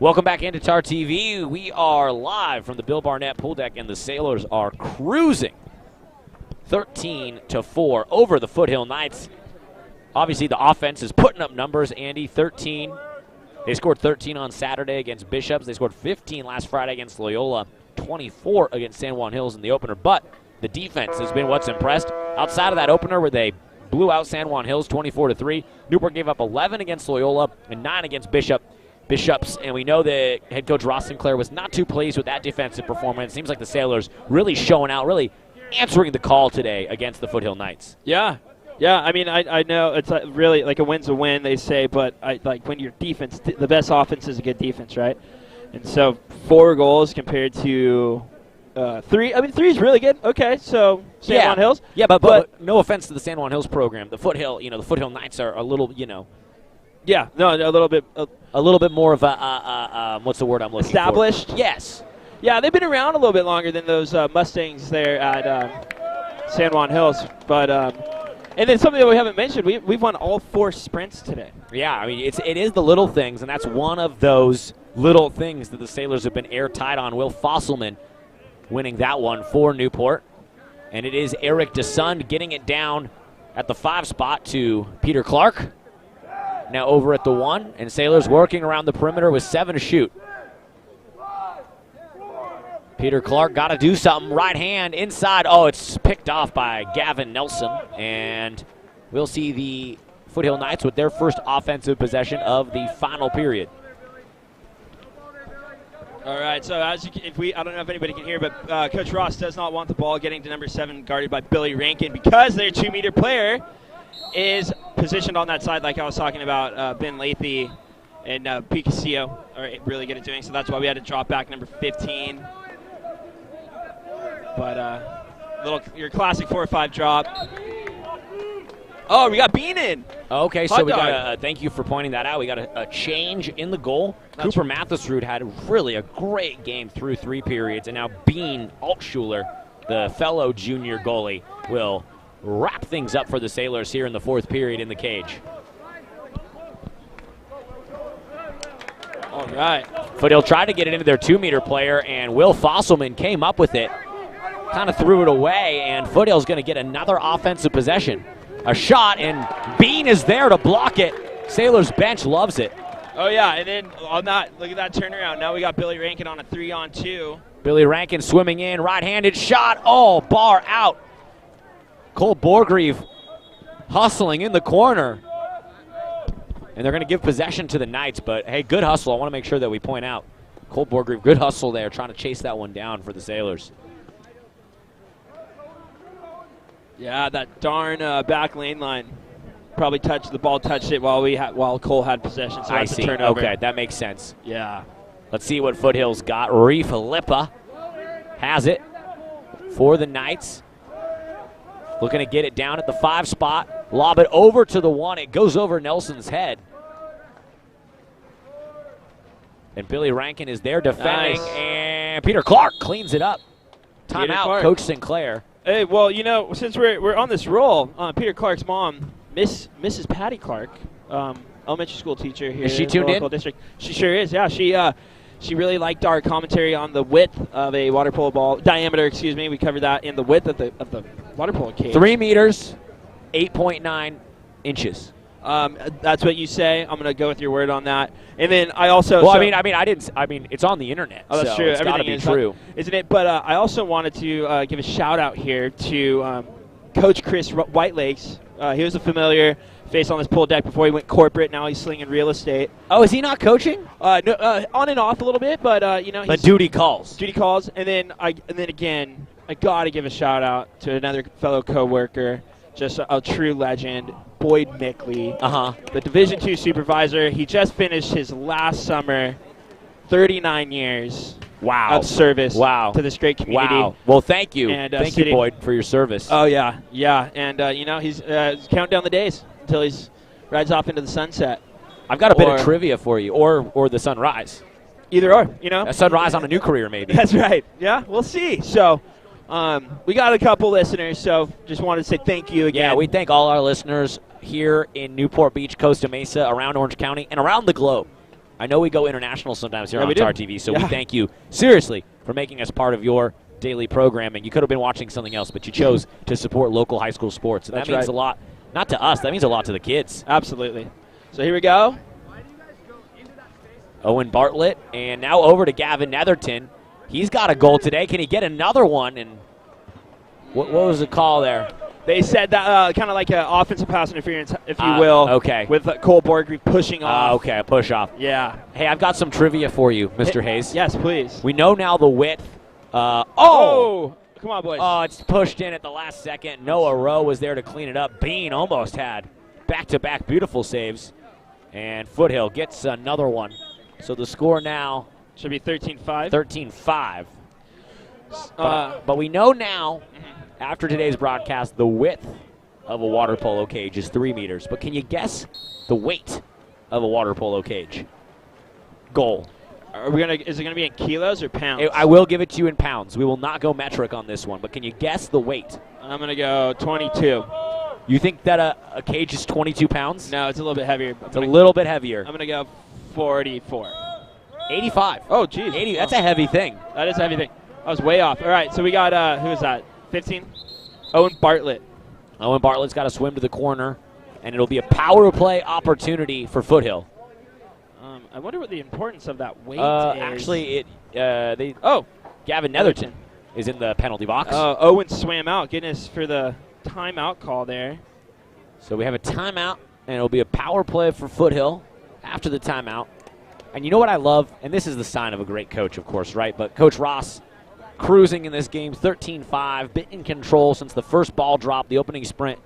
Welcome back into TarTV. We are live from the Bill Barnett pool deck, and the Sailors are cruising 13-4 over the Foothill Knights. Obviously, the offense is putting up numbers, Andy. 13. They scored 13 on Saturday against Bishops. They scored 15 last Friday against Loyola, 24 against San Juan Hills in the opener. But the defense has been what's impressed. Outside of that opener where they blew out San Juan Hills 24-3, Newport gave up 11 against Loyola and 9 against Bishops, and we know that head coach Ross Sinclair was not too pleased with that defensive performance. It seems like the Sailors really showing out, really answering the call today against the Foothill Knights. Yeah. I mean, I know it's really like a win's a win, they say, but like when your defense, the best offense is a good defense, right? And so 4 goals compared to 3. I mean, 3 is really good. Okay, so San Juan Hills. Yeah, but no offense to the San Juan Hills program, the Foothill Knights are a little, Yeah, no, a little bit. A little bit more of a, what's the word I'm looking established? for? Yes. Yeah, they've been around a little bit longer than those Mustangs there at San Juan Hills. But and then something that we haven't mentioned, we've won all 4 sprints today. Yeah, I mean, it is the little things, and that's one of those little things that the Sailors have been airtight on. Will Fosselman winning that one for Newport. And it is Eric DeSund getting it down at the 5 spot to Peter Clark. Now over at the 1, and Sailors working around the perimeter with 7 to shoot. Peter Clark got to do something. Right hand inside. Oh, it's picked off by Gavin Nelson. And we'll see the Foothill Knights with their first offensive possession of the final period. All right, so I don't know if anybody can hear, but Coach Ross does not want the ball getting to number 7, guarded by Billy Rankin, because their 2-meter player is positioned on that side, like I was talking about. Ben Lathy and Pete Castillo are really good at doing, so that's why we had to drop back number 15. But your classic 4 or 5 drop. Oh, we got Bean in. Okay, so we got thank you for pointing that out. We got a change in the goal. That's Cooper Mathisrud had really a great game through 3 periods, and now Bean Altschuler, the fellow junior goalie, will wrap things up for the Sailors here in the 4th period in the cage. All right. Foothill tried to get it into their 2-meter player, and Will Fosselman came up with it, kind of threw it away, and Foothill's going to get another offensive possession. A shot, and Bean is there to block it. Sailors bench loves it. Oh, yeah, and then on that, look at that turnaround. Now we got Billy Rankin on a 3-on-2. Billy Rankin swimming in, right-handed shot. Oh, bar out. Cole Borgreave hustling in the corner. And they're going to give possession to the Knights, but, hey, good hustle. I want to make sure that we point out. Cole Borgreave, good hustle there, trying to chase that one down for the Sailors. Yeah, that darn back lane line probably touched it while Cole had possession. So that's a turnover. Okay, that makes sense. Yeah. Let's see what Foothill's got. Reef Lippa has it for the Knights. Looking to get it down at the 5 spot. Lob it over to the 1. It goes over Nelson's head. And Billy Rankin is there defending. Nice. And Peter Clark cleans it up. Timeout, Coach Sinclair. Hey, well, since we're on this roll, Peter Clark's mom, Mrs. Patty Clark, elementary school teacher here. Is she tuned in? District. She sure is. Yeah, she really liked our commentary on the width of a water polo ball diameter. Excuse me. We covered that in the width of the water polo cage. 3 meters, 8.9 inches. That's what you say. I'm going to go with your word on that. And then I also. Well, I mean, it's on the internet. Oh, that's so true. It's got to be true, isn't it? But I also wanted to give a shout out here to Coach Chris Whitelakes. He was a familiar face on this pool deck before he went corporate. Now he's slinging real estate. Oh, is he not coaching? No, on and off a little bit, but But duty calls. Duty calls, and then again, I got to give a shout out to another fellow coworker, just a true legend, Boyd Mickley, the Division II supervisor. He just finished his last summer, 39 years of service to this great community. Wow. Well, thank you. And, thank you, Boyd, for your service. Oh, yeah. Yeah. And, he's counting down the days until he rides off into the sunset. I've got a bit of trivia for you, or the sunrise. Either or, A sunrise on a new career, maybe. That's right. Yeah, we'll see. So we got a couple listeners, so just wanted to say thank you again. Yeah, we thank all our listeners here in Newport Beach, Costa Mesa, around Orange County, and around the globe. I know we go international sometimes here on TarTV, so we thank you seriously for making us part of your daily programming. You could have been watching something else, but you chose to support local high school sports. And that means a lot, not to us, that means a lot to the kids. Absolutely. So here we go. Owen Bartlett, and now over to Gavin Netherton. He's got a goal today. Can he get another one? And what was the call there? They said that kind of like an offensive pass interference, if you will. Okay. With Cole Borgreave pushing off. Okay, a push off. Yeah. Hey, I've got some trivia for you, Mr. Hayes. Yes, please. We know now the width. Come on, boys. Oh, it's pushed in at the last second. Noah Rowe was there to clean it up. Bean almost had back-to-back beautiful saves. And Foothill gets another one. So the score now should be 13-5. 13-5. But we know now, after today's broadcast, the width of a water polo cage is 3 meters. But can you guess the weight of a water polo cage? Goal. Is it gonna be in kilos or pounds? I will give it to you in pounds. We will not go metric on this one. But can you guess the weight? I'm gonna go 22. You think that a cage is 22 pounds? No, it's a little bit heavier. It's a little bit heavier. I'm gonna go 44. 85. Oh, geez. 80. That's a heavy thing. That is a heavy thing. I was way off. All right, so we got, who is that? 15? Owen Bartlett. Owen Bartlett's got to swim to the corner, and it'll be a power play opportunity for Foothill. I wonder what the importance of that weight is. Actually, Gavin Netherton is in the penalty box. Owen swam out, getting us for the timeout call there. So we have a timeout, and it'll be a power play for Foothill after the timeout. And you know what I love? And this is the sign of a great coach, of course, right? But Coach Ross cruising in this game, 13-5, been in control since the first ball drop, the opening sprint.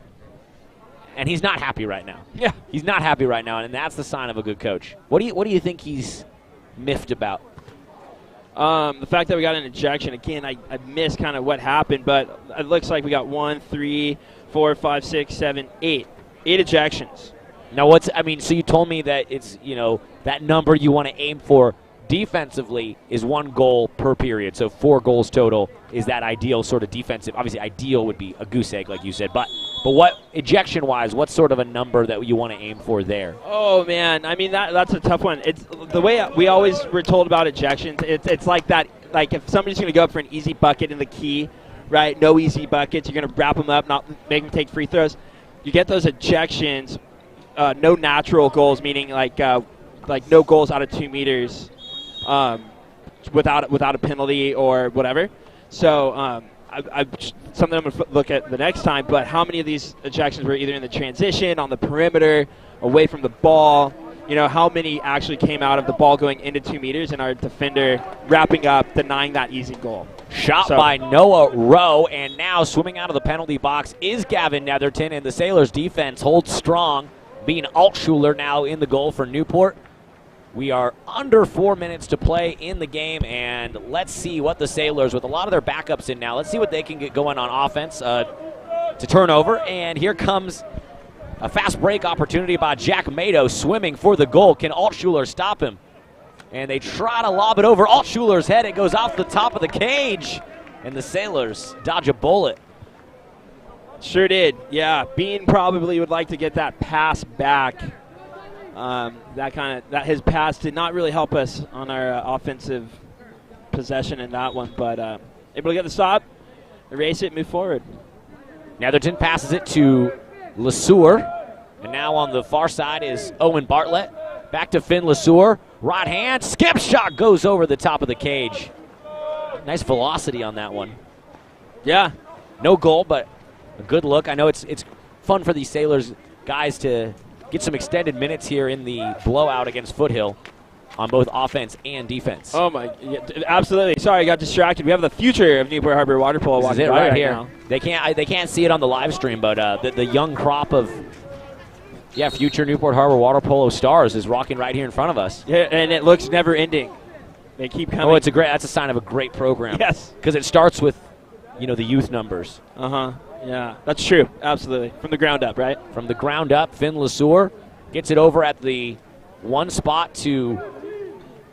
And he's not happy right now. Yeah. He's not happy right now, and that's the sign of a good coach. What do you think he's miffed about? The fact that we got an ejection. Again, I missed kind of what happened, but it looks like we got 1, 3, 4, 5, 6, 7, 8. 8 ejections. Now, so you told me that it's, that number you want to aim for defensively is 1 goal per period. So 4 goals total is that ideal sort of defensive. Obviously, ideal would be a goose egg, like you said. But what, ejection-wise, what's sort of a number that you want to aim for there? Oh, man. I mean, that's a tough one. It's the way we always were told about ejections. It's like that. Like if somebody's going to go up for an easy bucket in the key, right? No easy buckets. You're going to wrap them up, not make them take free throws. You get those ejections, no natural goals, meaning like no goals out of 2 meters. Without a penalty or whatever. So something I'm going to look at the next time, but how many of these ejections were either in the transition, on the perimeter, away from the ball? How many actually came out of the ball going into 2 meters and our defender wrapping up, denying that easy goal? Shot by Noah Rowe, and now swimming out of the penalty box is Gavin Netherton, and the Sailors defense holds strong, being Altschuler now in the goal for Newport. We are under 4 minutes to play in the game, and let's see what the Sailors, with a lot of their backups in now, let's see what they can get going on offense to turn over. And here comes a fast break opportunity by Jack Mato swimming for the goal. Can Altschuler stop him? And they try to lob it over Altschuler's head. It goes off the top of the cage, and the Sailors dodge a bullet. Sure did. Yeah, Bean probably would like to get that pass back. His pass did not really help us on our offensive possession in that one, but able to get the stop, erase it, move forward. Netherton passes it to LeSueur, and now on the far side is Owen Bartlett. Back to Finn LeSueur, right hand, skip shot goes over the top of the cage. Nice velocity on that one. Yeah. No goal, but a good look. I know it's fun for these Sailors guys to get some extended minutes here in the blowout against Foothill on both offense and defense. Oh my, yeah, absolutely. Sorry, I got distracted. We have the future of Newport Harbor water polo walking right by here. now. They can't see it on the live stream, but the young crop of Yeah, future Newport Harbor water polo stars is rocking right here in front of us. Yeah, and it looks never ending. They keep coming. Oh, that's a sign of a great program. Yes. Because it starts with, the youth numbers. Yeah, that's true. Absolutely. From the ground up, right? From the ground up, Finn Lesueur gets it over at the one spot to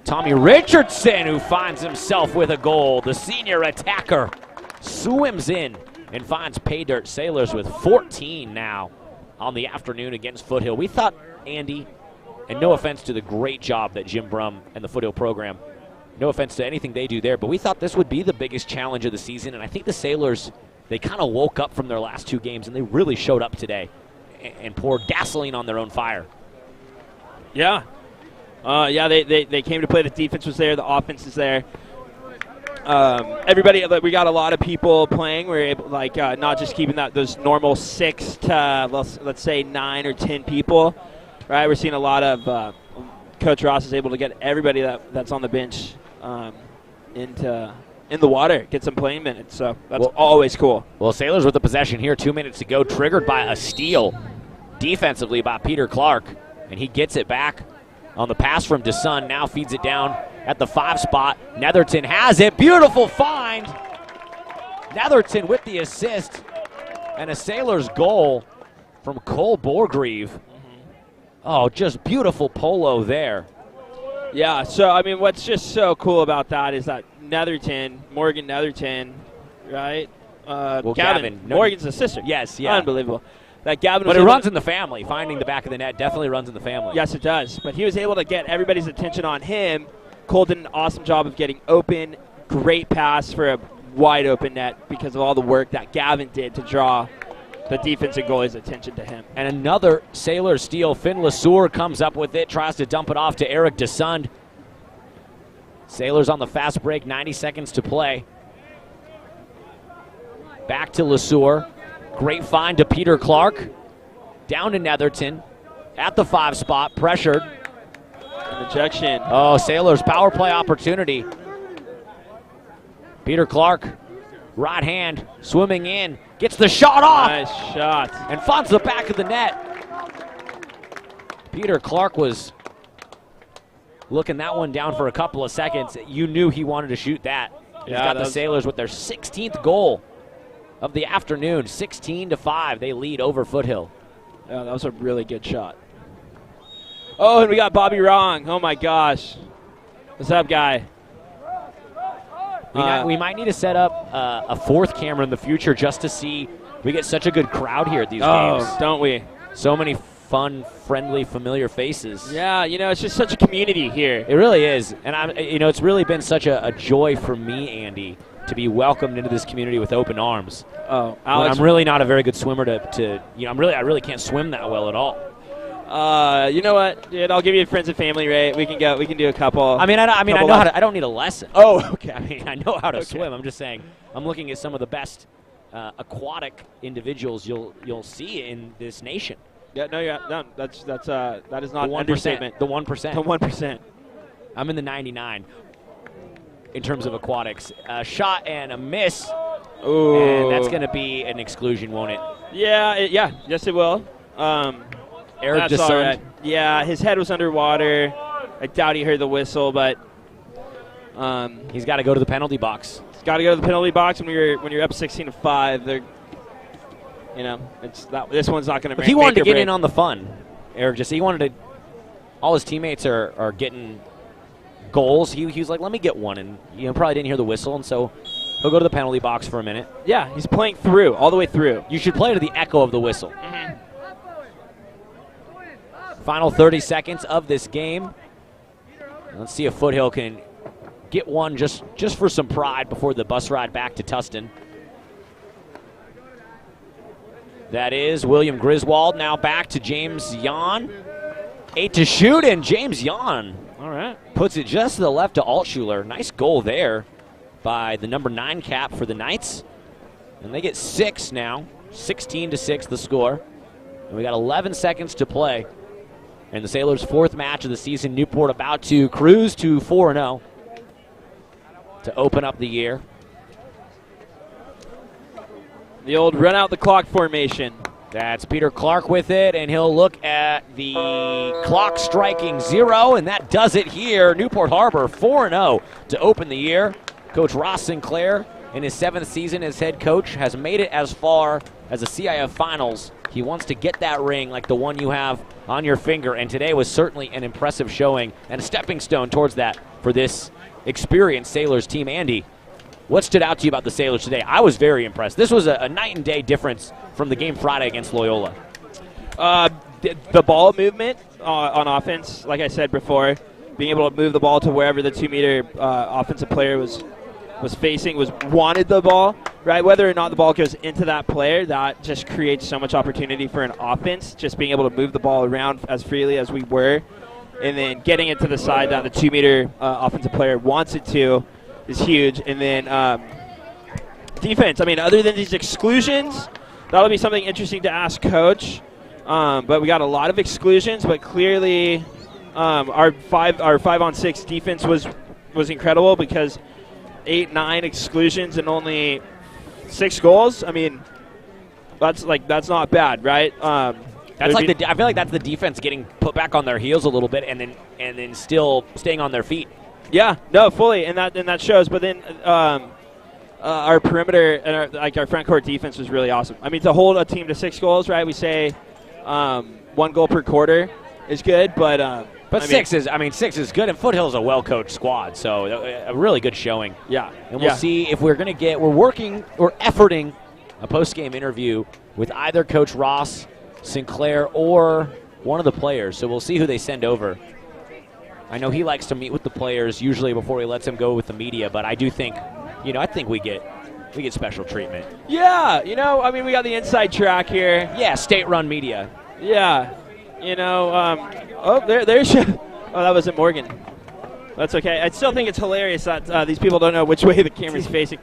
Tommy Richardson, who finds himself with a goal. The senior attacker swims in and finds Pay Dirt Sailors with 14 now on the afternoon against Foothill. We thought, Andy, and no offense to the great job that Jim Brum and the Foothill program, no offense to anything they do there, but we thought this would be the biggest challenge of the season, and I think the Sailors, they kind of woke up from their last 2 games, and they really showed up today and poured gasoline on their own fire. Yeah. They came to play. The defense was there. The offense is there. Everybody, we got a lot of people playing. We're able, not just keeping those normal 6 to let's say 9 or 10 people, right? We're seeing a lot of Coach Ross is able to get everybody that's on the bench in the water, get some playing minutes. So that's always cool. Well, Sailors with the possession here, 2 minutes to go, triggered by a steal defensively by Peter Clark, and he gets it back on the pass from DeSun. Now feeds it down at the 5 spot. Netherton has it. Beautiful find. Netherton with the assist. And a Sailors goal from Cole Borgreave. Oh, just beautiful polo there. Yeah, so, what's just so cool about that is that Morgan Netherton, right? Gavin. Morgan's the sister. Yes, yeah. Unbelievable. That Gavin but it runs in the family. Finding the back of the net definitely runs in the family. Yes, it does. But he was able to get everybody's attention on him. Cole did an awesome job of getting open. Great pass for a wide open net because of all the work that Gavin did to draw the defensive goalie's attention to him. And another Sailor steal. Finn Lesueur comes up with it, tries to dump it off to Eric DeSund. Sailors on the fast break, 90 seconds to play. Back to Lesueur. Great find to Peter Clark. Down to Netherton. At the 5 spot, pressured. Rejection. Oh, Sailors power play opportunity. Peter Clark, right hand, swimming in. Gets the shot off. Nice shot. And finds the back of the net. Peter Clark was looking that one down for a couple of seconds. You knew he wanted to shoot that. He's got the Sailors with their 16th goal of the afternoon. 16-5, they lead over Foothill. Yeah, that was a really good shot. Oh, and we got Bobby Wrong. Oh, my gosh. What's up, guy? We might need to set up a 4th camera in the future just to see. We get such a good crowd here at these games. Oh, don't we? So many fun, friendly, familiar faces. Yeah, it's just such a community here. It really is. And, it's really been such a joy for me, Andy, to be welcomed into this community with open arms. Oh, Alex, I'm really not a very good swimmer I really can't swim that well at all. You know what, dude? I'll give you friends and family, right? We can do a couple. I know how to. I don't need a lesson. Oh, okay. I know how to swim. I'm just saying. I'm looking at some of the best aquatic individuals you'll see in this nation. Yeah, no, that is not an 1%, understatement. The 1%. The 1%. I'm in the 99 in terms of aquatics. A shot and a miss. Ooh. And that's going to be an exclusion, won't it? Yeah. Yes, it will. Eric DeSund. Right. Yeah, his head was underwater. I doubt he heard the whistle, but he's got to go to the penalty box. He's got to go to the penalty box when you're up 16-5. This one's not going to. He wanted to get in on the fun. Eric he wanted to. All his teammates are getting goals. He was like, let me get one, and probably didn't hear the whistle, and so he'll go to the penalty box for a minute. Yeah, he's playing through all the way through. You should play to the echo of the whistle. Mm-hmm. Final 30 seconds of this game. Let's see if Foothill can get one just for some pride before the bus ride back to Tustin. That is William Griswold. Now back to James Yon. 8 to shoot, and James Yon puts it just to the left to Altschuler. Nice goal there by the number 9 cap for the Knights. And they get 6 now. 16-6 the score. And we got 11 seconds to play. And the Sailors' 4th match of the season. Newport about to cruise to 4-0 to open up the year. The old run out the clock formation. That's Peter Clark with it, and he'll look at the clock striking 0, and that does it here. Newport Harbor 4-0 to open the year. Coach Ross Sinclair, in his 7th season as head coach, has made it as far as the CIF Finals. He wants to get that ring like the one you have on your finger, and today was certainly an impressive showing and a stepping stone towards that for this experienced Sailors team. Andy, what stood out to you about the Sailors today? I was very impressed. This was a night and day difference from the game Friday against Loyola. The ball movement on offense, like I said before, being able to move the ball to wherever the 2-meter offensive player was facing, wanted the ball, right? Whether or not the ball goes into that player, that just creates so much opportunity for an offense, just being able to move the ball around as freely as we were, and then getting it to the side that the 2-meter offensive player wants it to is huge. And then defense, I mean, other than these exclusions, that'll be something interesting to ask Coach. But we got a lot of exclusions, but clearly our 5-on-6 defense was incredible, because 8-9 exclusions and only 6 goals. I mean, that's not bad, right? That's like I feel like that's the defense getting put back on their heels a little bit, and then still staying on their feet. Yeah, no, fully, and that shows. But then our perimeter and our front court defense was really awesome. I mean, to hold a team to 6 goals, right? We say 1 goal per quarter is good, but 6 is good, and Foothill's a well-coached squad, so a really good showing. Yeah, and we'll see if we're going to we're efforting a post-game interview with either Coach Ross Sinclair or one of the players, so we'll see who they send over. I know he likes to meet with the players usually before he lets them go with the media, but I do think, I think we get special treatment. Yeah, I mean, we got the inside track here. Yeah, state-run media. Yeah, that wasn't Morgan. That's okay. I still think it's hilarious that these people don't know which way the camera's facing.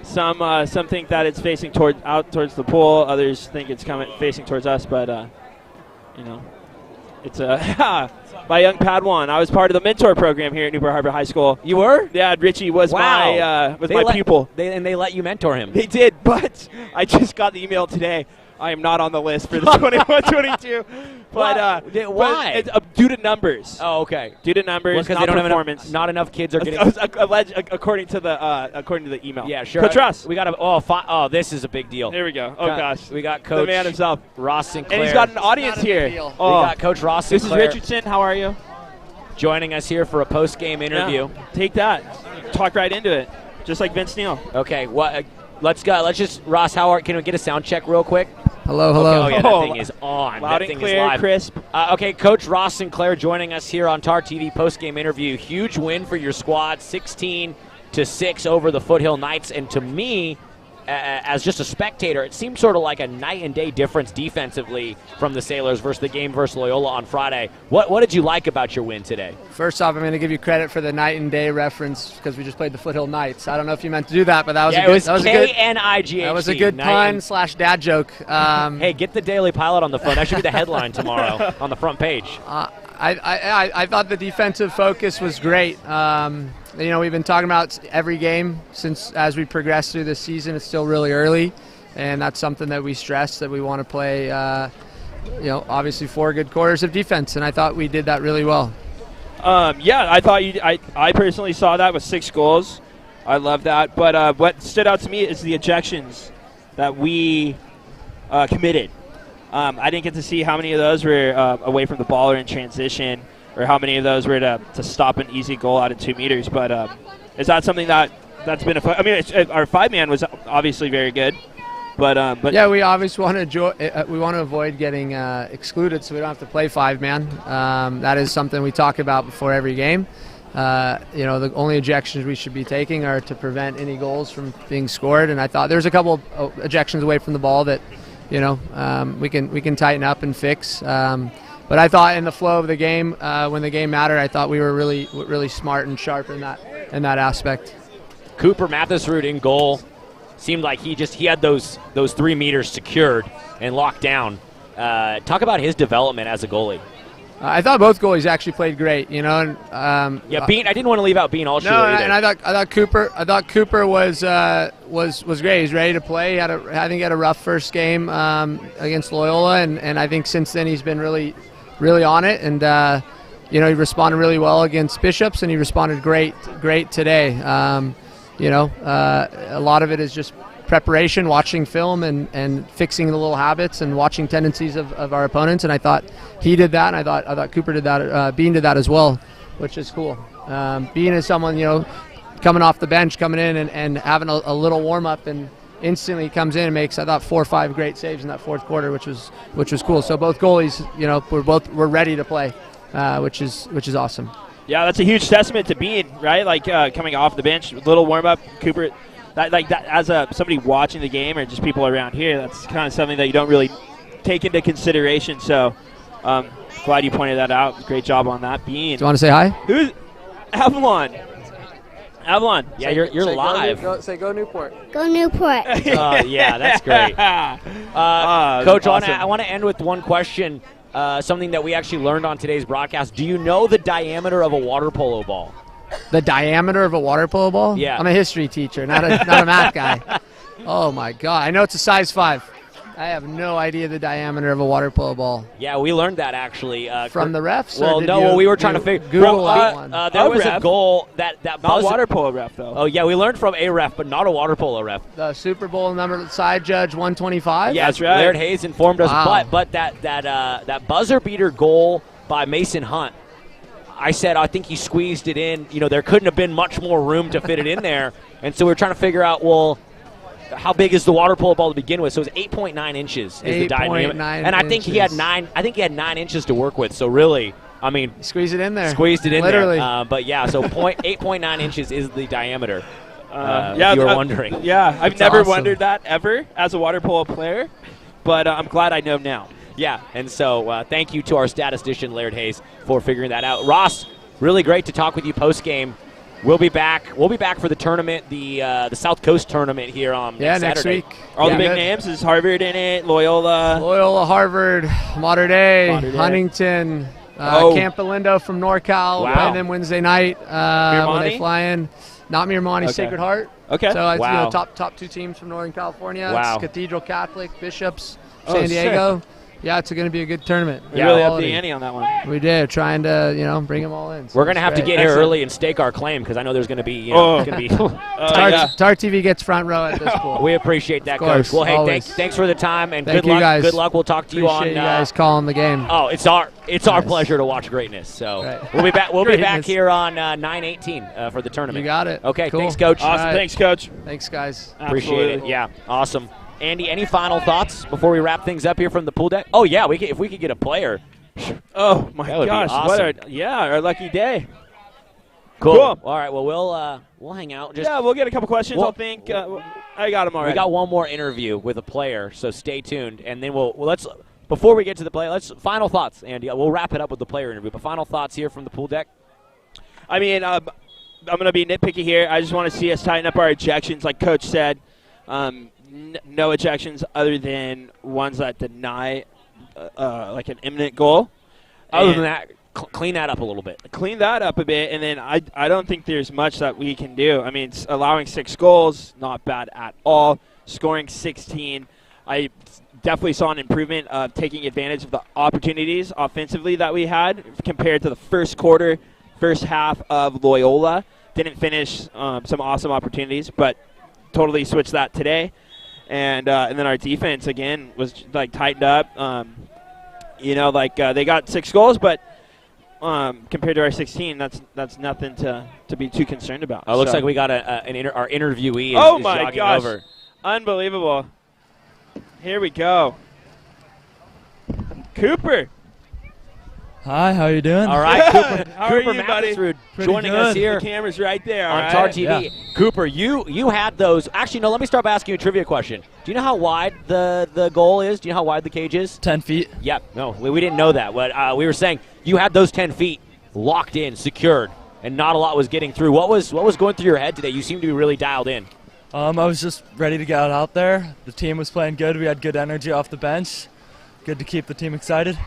Some think that it's facing out towards the pool. Others think it's facing towards us. But it's my young Padawan. I was part of the mentor program here at Newport Harbor High School. You were? Yeah, Richie was my pupil. They let you mentor him. They did, but I just got the email today. I am not on the list for the 21-22. But why? It's due to numbers. Oh, okay. Due to numbers, because not they don't performance. Not enough kids are getting. According to the email. Yeah, sure. Coach Ross. We got this is a big deal. Here we go. Oh gosh. We got Coach the man himself, Ross Sinclair. And he's got an audience here. We got Coach Ross Sinclair. This is Richardson. How are you? Joining us here for a post-game interview. Yeah. Take that. Talk right into it, just like Vince Neal. Okay. Let's go. Let's just Ross. Can we get a sound check real quick? Hello. Okay. Oh yeah, that thing is on. Loud that thing and clear, is live. crisp. Okay, Coach Ross Sinclair joining us here on TarTV post-game interview. Huge win for your squad, 16-6 over the Foothill Knights. And to me, as just a spectator, it seemed sort of like a night and day difference defensively from the Sailors versus the game versus Loyola on Friday. What did you like about your win today? First off, I'm going to give you credit for the night and day reference because we just played the Foothill Knights. I don't know if you meant to do that, but that was K-N-I-G-H-T. That was a good pun/dad joke. Hey, get the Daily Pilot on the phone. That should be the headline tomorrow on the front page. I thought the defensive focus was great. We've been talking about every game since as we progress through this season. It's still really early, and that's something that we stress, that we want to play, obviously 4 good quarters of defense, and I thought we did that really well. I thought I personally saw that with 6 goals. I love that. But what stood out to me is the ejections that we committed. I didn't get to see how many of those were away from the ball or in transition, or how many of those were to stop an easy goal out of 2 meters. But is that something that's been our 5-man was obviously very good. But yeah, we obviously want to avoid getting excluded, so we don't have to play 5-man. That is something we talk about before every game. The only ejections we should be taking are to prevent any goals from being scored. And I thought there's a couple of ejections away from the ball that we can tighten up and fix. But I thought in the flow of the game, when the game mattered, I thought we were really smart and sharp in that aspect. Cooper Mathisrud in goal. Seemed like he had those 3 meters secured and locked down. Talk about his development as a goalie. I thought both goalies actually played great, you know. And Bean. I didn't want to leave out Bean Allshuler either. And I thought Cooper was great. He's ready to play. I think he had a rough first game against Loyola, and I think since then he's been really, really on it. And he responded really well against Bishops, and he responded great today. A lot of it is just preparation, watching film, and fixing the little habits and watching tendencies of our opponents. And I thought he did that, and I thought Cooper did that. Bean did that as well, which is cool. Bean is someone, coming off the bench, coming in and having a little warm up, and instantly comes in and makes, I thought, 4 or 5 great saves in that fourth quarter, which was cool. So both goalies, we're ready to play, which is awesome. Yeah, that's a huge testament to Bean, right? Like coming off the bench, little warm up. Cooper. That as somebody watching the game or just people around here, that's kind of something that you don't really take into consideration. So glad you pointed that out. Great job on that, Bean. Do you want to say hi? Who's Avalon? Avalon. Yeah, you're live. Go Newport. Go Newport. Yeah, that's great. Coach, awesome. I want to end with one question, something that we actually learned on today's broadcast. Do you know the diameter of a water polo ball? The diameter of a water polo ball? Yeah. I'm a history teacher, not a math guy. Oh, my God. I know it's a size 5. I have no idea the diameter of a water polo ball. Yeah, we learned that actually. From the refs? Well, we were trying to figure. Google that one. There was a goal that not water polo ref, though. Oh, yeah, we learned from a ref, but not a water polo ref. The Super Bowl number side judge 125? Yeah, that's right. Laird Hayes informed us. Wow. But that buzzer beater goal by Mason Hunt, I said I think he squeezed it in. There couldn't have been much more room to fit it in there. And so we're trying to figure out, well, how big is the water polo ball to begin with? So it's 8.9 inches is the diameter. And I think he had 9 inches to work with. So really, I mean, squeeze it in there. Squeezed it in literally. There. But yeah, so 8.9 inches is the diameter. If you were wondering. Yeah, I've That's never awesome. wondered that ever as a water polo player, but I'm glad I know now. Yeah, and so thank you to our statistician, Laird Hayes, for figuring that out. Ross, really great to talk with you post-game. We'll be back. We'll be back for the tournament, the South Coast tournament here on next Saturday. Week. All the big names. Is Harvard in it? Loyola, Harvard, Mater Dei, Huntington, Camp Elindo from NorCal. Wow. Playing them Wednesday night when they fly in. Not Miramani, Okay. Sacred Heart. Okay. So it's Wow. top 2 teams from Northern California. Wow. It's Cathedral Catholic, Bishops, Oh, San Diego. sick. Yeah, it's going to be a good tournament. We really upped Quality. the ante on that one. We did, trying to bring them all in. So We're going to have to it's get great. here Excellent. early and stake our claim because I know there's going to be, Oh. going to be. TarTV gets front row at this pool. We appreciate that, Of course, Coach. Well, hey, always. thanks for the time and Thank good you, luck. guys. Good luck. We'll talk to you on. Appreciate you guys calling the game. Oh, it's our Nice. pleasure to watch greatness. So Right. we'll be back. We'll be back Greatness. here on 9/18 for the tournament. You got it. Okay, Cool. thanks, Coach. Awesome. right. Thanks, Coach. Thanks, guys. Appreciate it. Absolutely. Yeah, awesome. Andy, any final thoughts before we wrap things up here from the pool deck? Oh yeah, if we could get a player. Oh my That would be gosh! awesome. Our lucky day. Cool. Cool. All right. Well, we'll hang out. Just Yeah, we'll get a couple questions. Well- I think I got them already. we got one more interview with a player, so stay tuned. And then let's before we get to the play, let's final thoughts, Andy. We'll wrap it up with the player interview. But final thoughts here from the pool deck. I mean, I'm going to be nitpicky here. I just want to see us tighten up our ejections, like Coach said. No ejections other than ones that deny like an imminent goal. Other And than that, clean that up a little bit. clean that up a bit, and then I don't think there's much that we can do. I mean, allowing 6 goals, not bad at all. Scoring 16, I definitely saw an improvement of taking advantage of the opportunities offensively that we had compared to the first half of Loyola. Didn't finish some awesome opportunities, but totally switched that today. And then our defense, again, was tightened up. They got 6 goals, but compared to our 16, that's nothing to be too concerned about. Oh, it looks So- like we got our interviewee Oh is my jogging gosh. over. Unbelievable. Here we go. Cooper. Hi, how you doing? All right, Cooper, How are Cooper you, buddy? Mathersrud Pretty joining us good. here The camera's right there. on all TAR right? TV. Yeah. Cooper, you had those. Actually, no, let me start by asking you a trivia question. Do you know how wide the goal is? Do you know how wide the cage is? 10 feet. Yep. No, we didn't know that. But we were saying you had those 10 feet locked in, secured, and not a lot was getting through. What was going through your head today? You seem to be really dialed in. I was just ready to get out there. The team was playing good. We had good energy off the bench. Good to keep the team excited.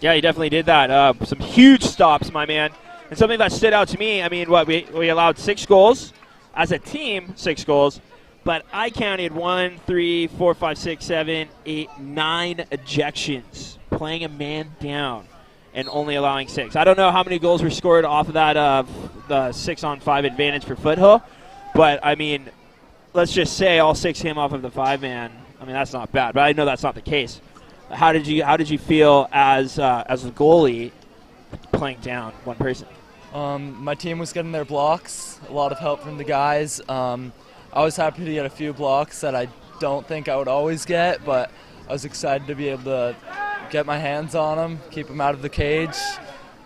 Yeah, he definitely did that. Some huge stops, my man. And something that stood out to me, I mean, we allowed 6 goals. As a team, 6 goals. But I counted 1, 3, 4, 5, 6, 7, 8, 9 ejections, playing a man down and only allowing 6. I don't know how many goals were scored off of that the 6-on-5 advantage for Foothill, but, I mean, let's just say all 6 came off of the 5-man. I mean, that's not bad, but I know that's not the case. How did you feel as a goalie playing down one person? My team was getting their blocks, a lot of help from the guys. I was happy to get a few blocks that I don't think I would always get, but I was excited to be able to get my hands on them, keep them out of the cage,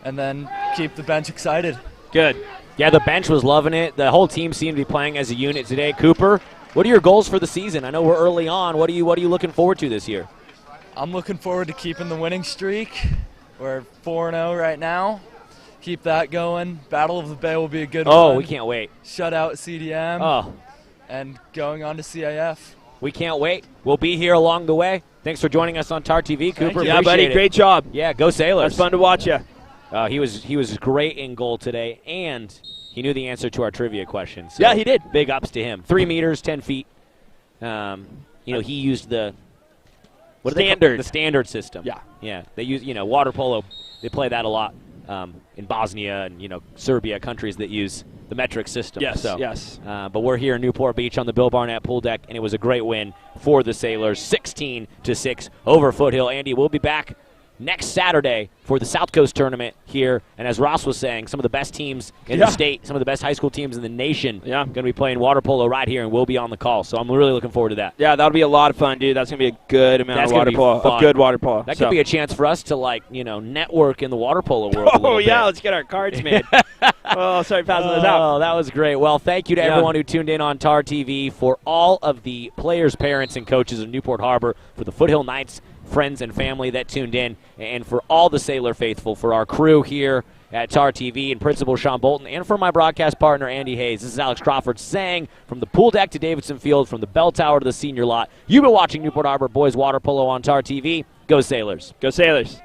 and then keep the bench excited. Good. Yeah, the bench was loving it. The whole team seemed to be playing as a unit today. Cooper, what are your goals for the season? I know we're early on. What are you looking forward to this year? I'm looking forward to keeping the winning streak. We're 4-0 right now. Keep that going. Battle of the Bay will be a good one. Oh, we can't wait. Shut out CDM. Oh. And going on to CIF. We can't wait. We'll be here along the way. Thanks for joining us on TarTV, Cooper. Yeah, buddy, great job. Yeah, go Sailors. It's fun to watch you. He was great in goal today, and he knew the answer to our trivia question. So yeah, he did. Big ups to him. 3 meters, 10 feet. He used the standard system. Yeah. They use water polo. They play that a lot in Bosnia and Serbia, countries that use the metric system. Yes. But we're here in Newport Beach on the Bill Barnett pool deck, and it was a great win for the Sailors, 16-6 over Foothill. Andy, we'll be back next Saturday for the South Coast tournament here. And as Ross was saying, some of the best teams in the state, some of the best high school teams in the nation going to be playing water polo right here, and we'll be on the call. So I'm really looking forward to that. Yeah, that'll be a lot of fun, dude. That's going to be a good amount of water polo. A good water polo. That could be a chance for us to, network in the water polo world a little bit. Let's get our cards made. Sorry, passing this out. Oh, that was great. Well, thank you to everyone who tuned in on TarTV, for all of the players, parents, and coaches of Newport Harbor, for the Foothill Knights, friends and family that tuned in, and for all the Sailor faithful, for our crew here at TarTV and Principal Sean Bolton, and for my broadcast partner Andy Hayes. This is Alex Crawford saying, from the pool deck to Davidson Field, from the bell tower to the senior lot, you've been watching Newport Harbor Boys Water Polo on TarTV. Go Sailors. Go Sailors.